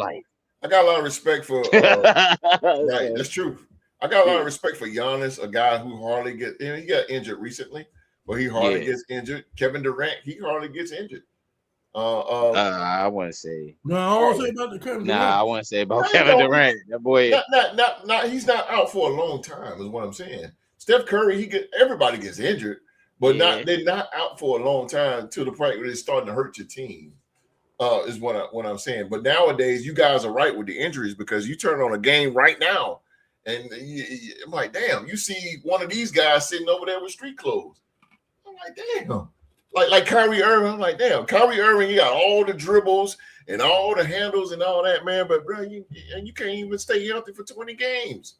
S1: I got a lot of respect for right. That's true. I got a lot of respect for Giannis, a guy who hardly gets. He got injured recently, but he hardly gets injured. Kevin Durant, he hardly gets injured.
S4: I want to say.
S3: No, I don't say about the Kevin Durant.
S4: I want to say about Kevin Durant. That boy.
S1: Not. He's not out for a long time. Is what I'm saying. Steph Curry, everybody gets injured, but they're not out for a long time to the point where it's starting to hurt your team. Is what I'm saying. But nowadays, you guys are right with the injuries because you turn on a game right now, and I'm like, damn, you see one of these guys sitting over there with street clothes. I'm like, damn. Like Kyrie Irving, I'm like, damn, Kyrie Irving, he got all the dribbles and all the handles and all that, man. But bro, you can't even stay healthy for 20 games.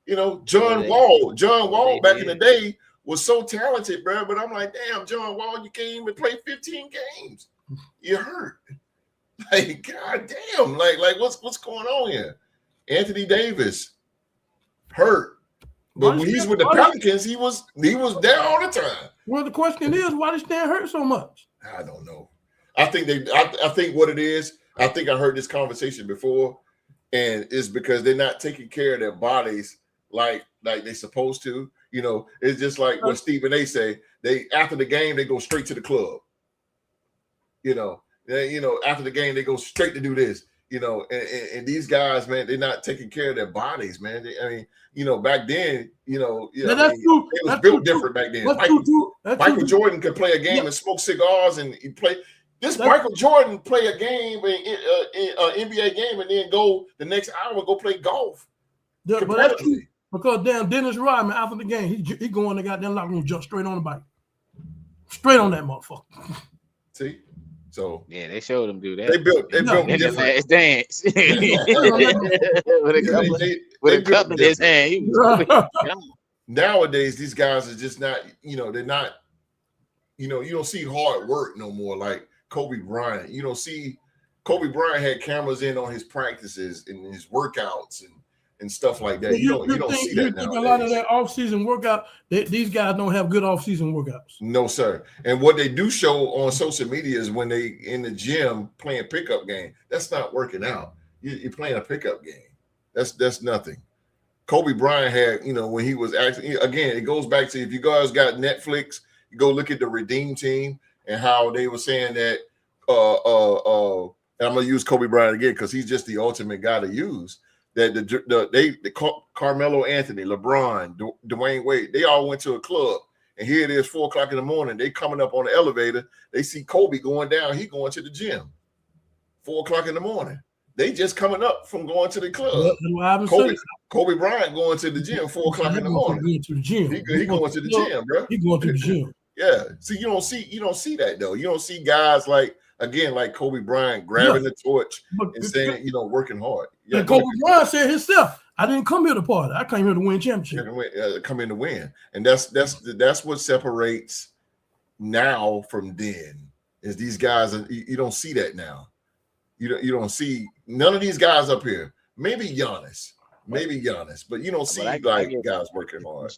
S1: You know, John Wall back in the day was so talented, bro. But I'm like, damn, John Wall, you can't even play 15 games. You hurt. Like, god damn, like what's going on here? Anthony Davis hurt. But when he's with the Pelicans, he was there all the time.
S3: Well, the question is, why does Stan hurt so much?
S1: I don't know. I think what it is, I think I heard this conversation before, and it's because they're not taking care of their bodies like they're supposed to. You know, it's just like what Stephen A. say. They after the game, they go straight to the club. You know, after the game, they go straight to do this. You know, and these guys, man, they're not taking care of their bodies, man. Back then, it was built different back then. Michael Jordan could play a game and smoke cigars, and he play. Michael Jordan play a game, an NBA game, and then go the next hour go play golf.
S3: But that's true, because damn Dennis Rodman after the game, he go in the goddamn locker room, jump straight on the bike, straight on that motherfucker.
S1: See. So
S4: they showed him do that.
S1: They built in
S4: his last dance with a cup in his hand. He was
S1: nowadays, these guys are just not. They're not. You don't see hard work no more like Kobe Bryant. You don't see Kobe Bryant had cameras in on his practices and his workouts and stuff like that. You don't see that nowadays.
S3: A lot of that off-season workout, these guys don't have good off-season workouts.
S1: No, sir. And what they do show on social media is when they in the gym playing pickup game. That's not working out. You're playing a pickup game. That's nothing. Kobe Bryant had, when he was actually, again, it goes back to if you guys got Netflix, you go look at the Redeem Team and how they were saying that, and I'm going to use Kobe Bryant again because he's just the ultimate guy to use. That Carmelo Anthony, LeBron, Dwayne Wade, they all went to a club, and here it is 4:00 in the morning. They coming up on the elevator. They see Kobe going down. He going to the gym. 4:00 in the morning. They just coming up from going to the club. Kobe Bryant going to the gym 4:00 in the morning.
S3: Going to the gym.
S1: He going to the gym, bro.
S3: He going to the gym.
S1: Yeah. See, you don't see that though. You don't see guys like Kobe Bryant grabbing the torch and saying, working hard. Yeah,
S3: and Kobe Bryant said himself, I didn't come here to party. I came here to win championship.
S1: Come in to win. And that's what separates now from then is these guys. You don't see that now. You don't see none of these guys up here. Maybe Giannis, but you don't see guys working hard.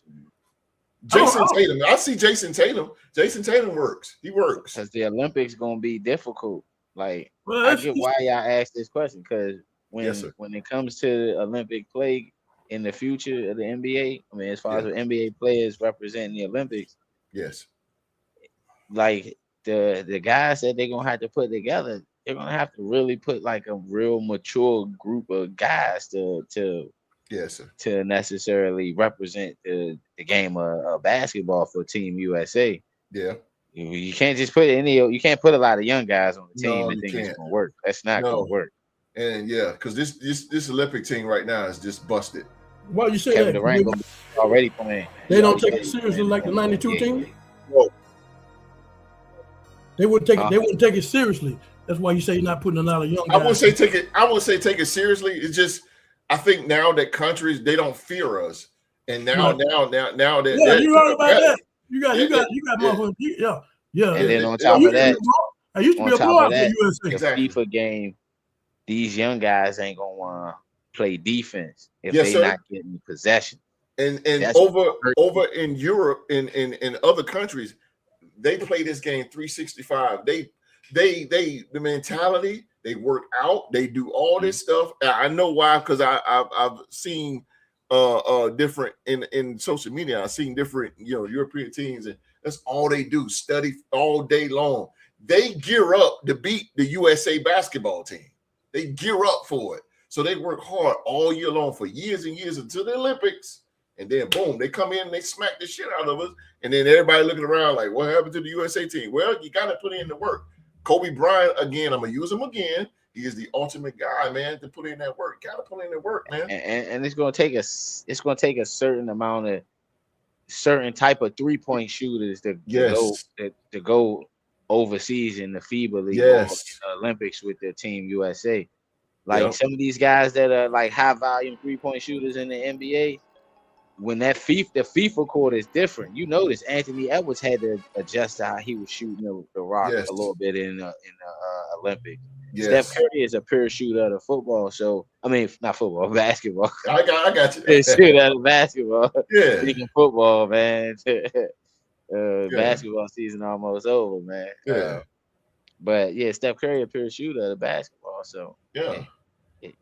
S1: Jason Tatum. I see Jason Tatum. Jason Tatum works. He works.
S4: Because the Olympics gonna be difficult. Like I get why y'all asked this question. Because when it comes to Olympic play in the future of the NBA, I mean, as far as the NBA players representing the Olympics,
S1: yes,
S4: like the guys that they're gonna have to put together, they're gonna have to really put like a real mature group of guys to necessarily represent the game of basketball for Team USA.
S1: Yeah.
S4: You can't just put you can't put a lot of young guys on the team and think it's gonna work. That's not gonna work.
S1: And because this Olympic team right now is just busted.
S3: Well, you say
S4: Kevin Durant already playing.
S3: They don't take it seriously like the '92 team.
S1: No.
S3: They wouldn't take it seriously. That's why you say you're not putting a lot of young guys.
S1: I wouldn't say take it seriously. It's just I think now that countries they don't fear us, and now that
S3: you're right about that. You got motherfuckers. Yeah.
S4: And then on top of that,
S3: I used to be
S4: On
S3: a
S4: top
S3: blowout
S4: of
S3: for
S4: that,
S3: the USA.
S4: the
S1: Exactly.
S4: FIFA game, these young guys ain't gonna want to play defense if
S1: Yes,
S4: they
S1: sir.
S4: not getting possession.
S1: And
S4: That's
S1: over in Europe, in other countries, they play this game 365. They the mentality, they work out, they do all this stuff. I know why, because I've seen different in social media. I've seen different European teams, and that's all they do, study all day long. They gear up to beat the USA basketball team. They gear up for it. So they work hard all year long for years and years until the Olympics. And then boom, they come in and they smack the shit out of us. And then everybody looking around like, what happened to the USA team? Well, you got to put in the work. Kobe Bryant, again, I'm going to use him again. He is the ultimate guy, man, to put in that work. Got to put in the work, man.
S4: and it's gonna take a certain amount of certain type of 3-point shooters to go overseas in the FIBA league or in the Olympics with the team USA. Like some of these guys that are like high volume 3-point shooters in the NBA, when the FIFA court is different. You notice Anthony Edwards had to adjust to how he was shooting the rock a little bit in the Olympics. Steph Curry is a pure shooter of the football. So I mean, not football, basketball.
S1: I got you.
S4: Shooter of the basketball.
S1: Yeah.
S4: Speaking football, man. Basketball season almost over, man.
S1: Yeah.
S4: But yeah, Steph Curry a pure shooter of the basketball. So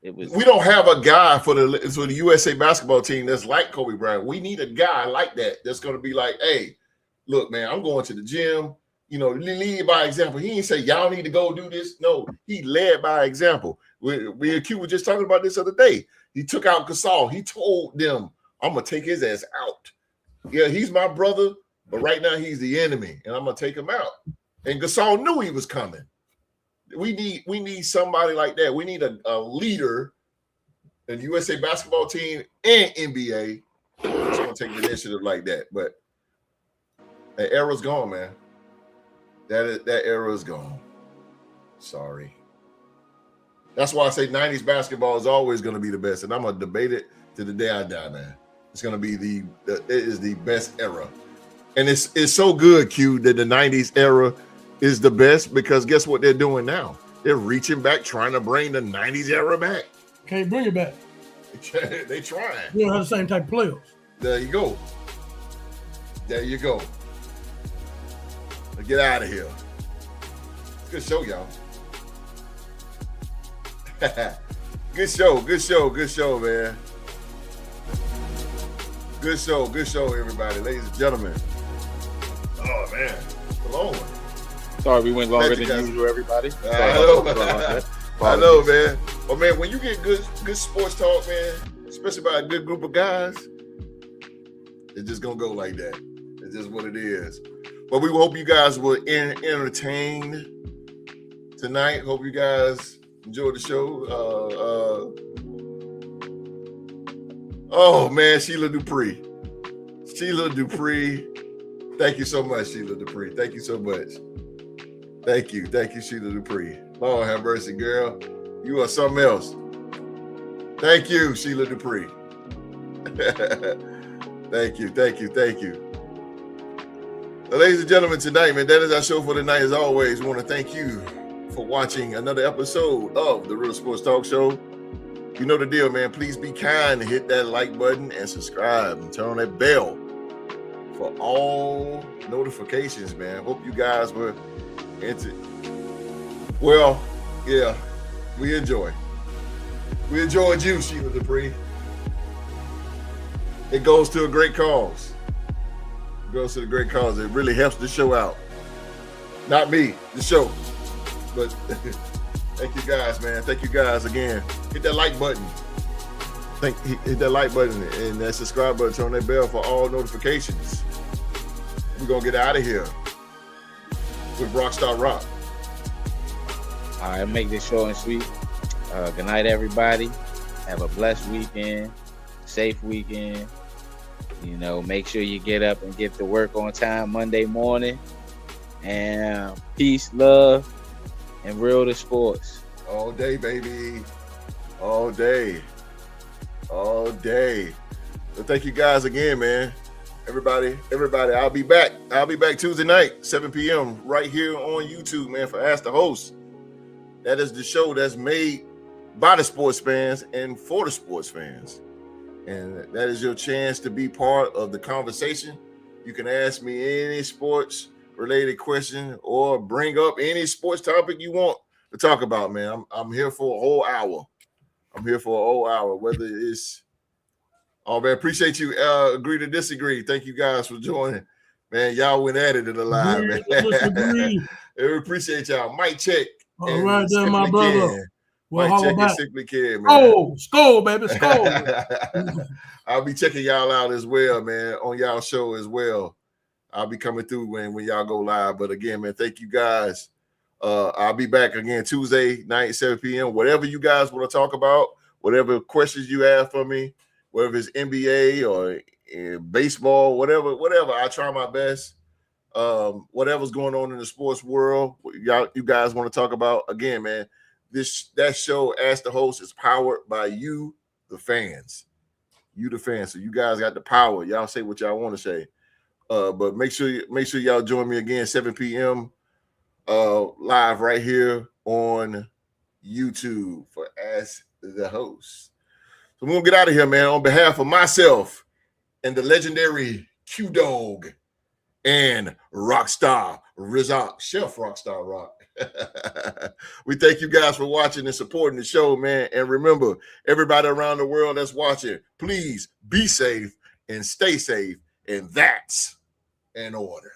S4: it was.
S1: We don't have a guy for the USA basketball team that's like Kobe Bryant. We need a guy like that that's going to be like, hey, look, man, I'm going to the gym. Lead by example. He didn't say y'all need to go do this. No, he led by example. We and Q were just talking about this other day. He took out Gasol. He told them, I'm gonna take his ass out. Yeah, he's my brother, but right now he's the enemy, and I'm gonna take him out. And Gasol knew he was coming. We need somebody like that. We need a leader in the USA basketball team and NBA that's gonna take the initiative like that. But that era's gone, man. That era is gone. Sorry. That's why I say 90s basketball is always going to be the best, and I'm gonna debate it to the day I die, man. It's going to be it is the best era, and it's so good, Q, that the 90s era is the best because guess what they're doing now? They're reaching back, trying to bring the 90s era back.
S3: Can't bring it back.
S1: They trying.
S3: We don't have the same type of players.
S1: There you go. There you go. Get out of here. Good show, y'all. Good show, man. Good show, everybody. Ladies and gentlemen. Oh, man. It's a long one.
S4: Sorry, we went longer than usual, everybody.
S1: I know, man. But, man, when you get good sports talk, man, especially by a good group of guys, it's just going to go like that. It's just what it is. But we hope you guys were entertained tonight. Hope you guys enjoyed the show. Oh, man, Sheila Dupree. Thank you so much, Sheila Dupree. Thank you so much. Thank you, Sheila Dupree. Lord have mercy, girl. You are something else. Thank you, Sheila Dupree. Thank you. Well, ladies and gentlemen, tonight, man, that is our show for tonight. As always, we want to thank you for watching another episode of the Real Sports Talk Show. You know the deal, man. Please be kind and hit that like button and subscribe and turn on that bell for all notifications, man. Hope you guys were into. Well, yeah, we enjoyed you, Sheila Dupree. It goes to a great cause. Goes to the great cause. It really helps the show out. Not me, the show. But thank you guys, man. Thank you guys again. Hit that like button. Hit that like button and that subscribe button. Turn that bell for all notifications. We're going to get out of here with Rockstar Rock.
S4: All right, make this short and sweet. Good night, everybody. Have a blessed weekend. Safe weekend. Make sure you get up and get to work on time Monday morning. And peace, love, and real to sports.
S1: All day, baby. All day. So thank you guys again, man. Everybody, I'll be back. I'll be back Tuesday night, 7 p.m. right here on YouTube, man, for Ask the Host. That is the show that's made by the sports fans and for the sports fans. And that is your chance to be part of the conversation. You can ask me any sports related question or bring up any sports topic you want to talk about, man. I'm here for a whole hour. Whether it's, oh man, appreciate you. Agree to disagree. Thank you guys for joining. Man, y'all went at it in the live, man. We appreciate y'all. Mic check.
S3: All right, then, my brother.
S1: Well, Mic check and Simply Care, man.
S3: Oh, skull, baby, skull.
S1: I'll be checking y'all out as well, man, on y'all show as well. I'll be coming through when y'all go live. But again, man, thank you guys. I'll be back again Tuesday night, 7 p.m. Whatever you guys want to talk about, whatever questions you have for me, whether it's NBA or baseball, whatever, I try my best. Whatever's going on in the sports world, you guys want to talk about, again, man, that show, Ask the Host, is powered by you, the fans. You, the fans. So you guys got the power. Y'all say what y'all want to say. But make sure y'all join me again, 7 p.m. Live right here on YouTube for Ask the Host. So we're gonna get out of here, man. On behalf of myself and the legendary Q-Dog and Rockstar Rizak, Chef Rockstar Rock. We thank you guys for watching and supporting the show, man. And remember, everybody around the world that's watching, please be safe and stay safe. And that's an order.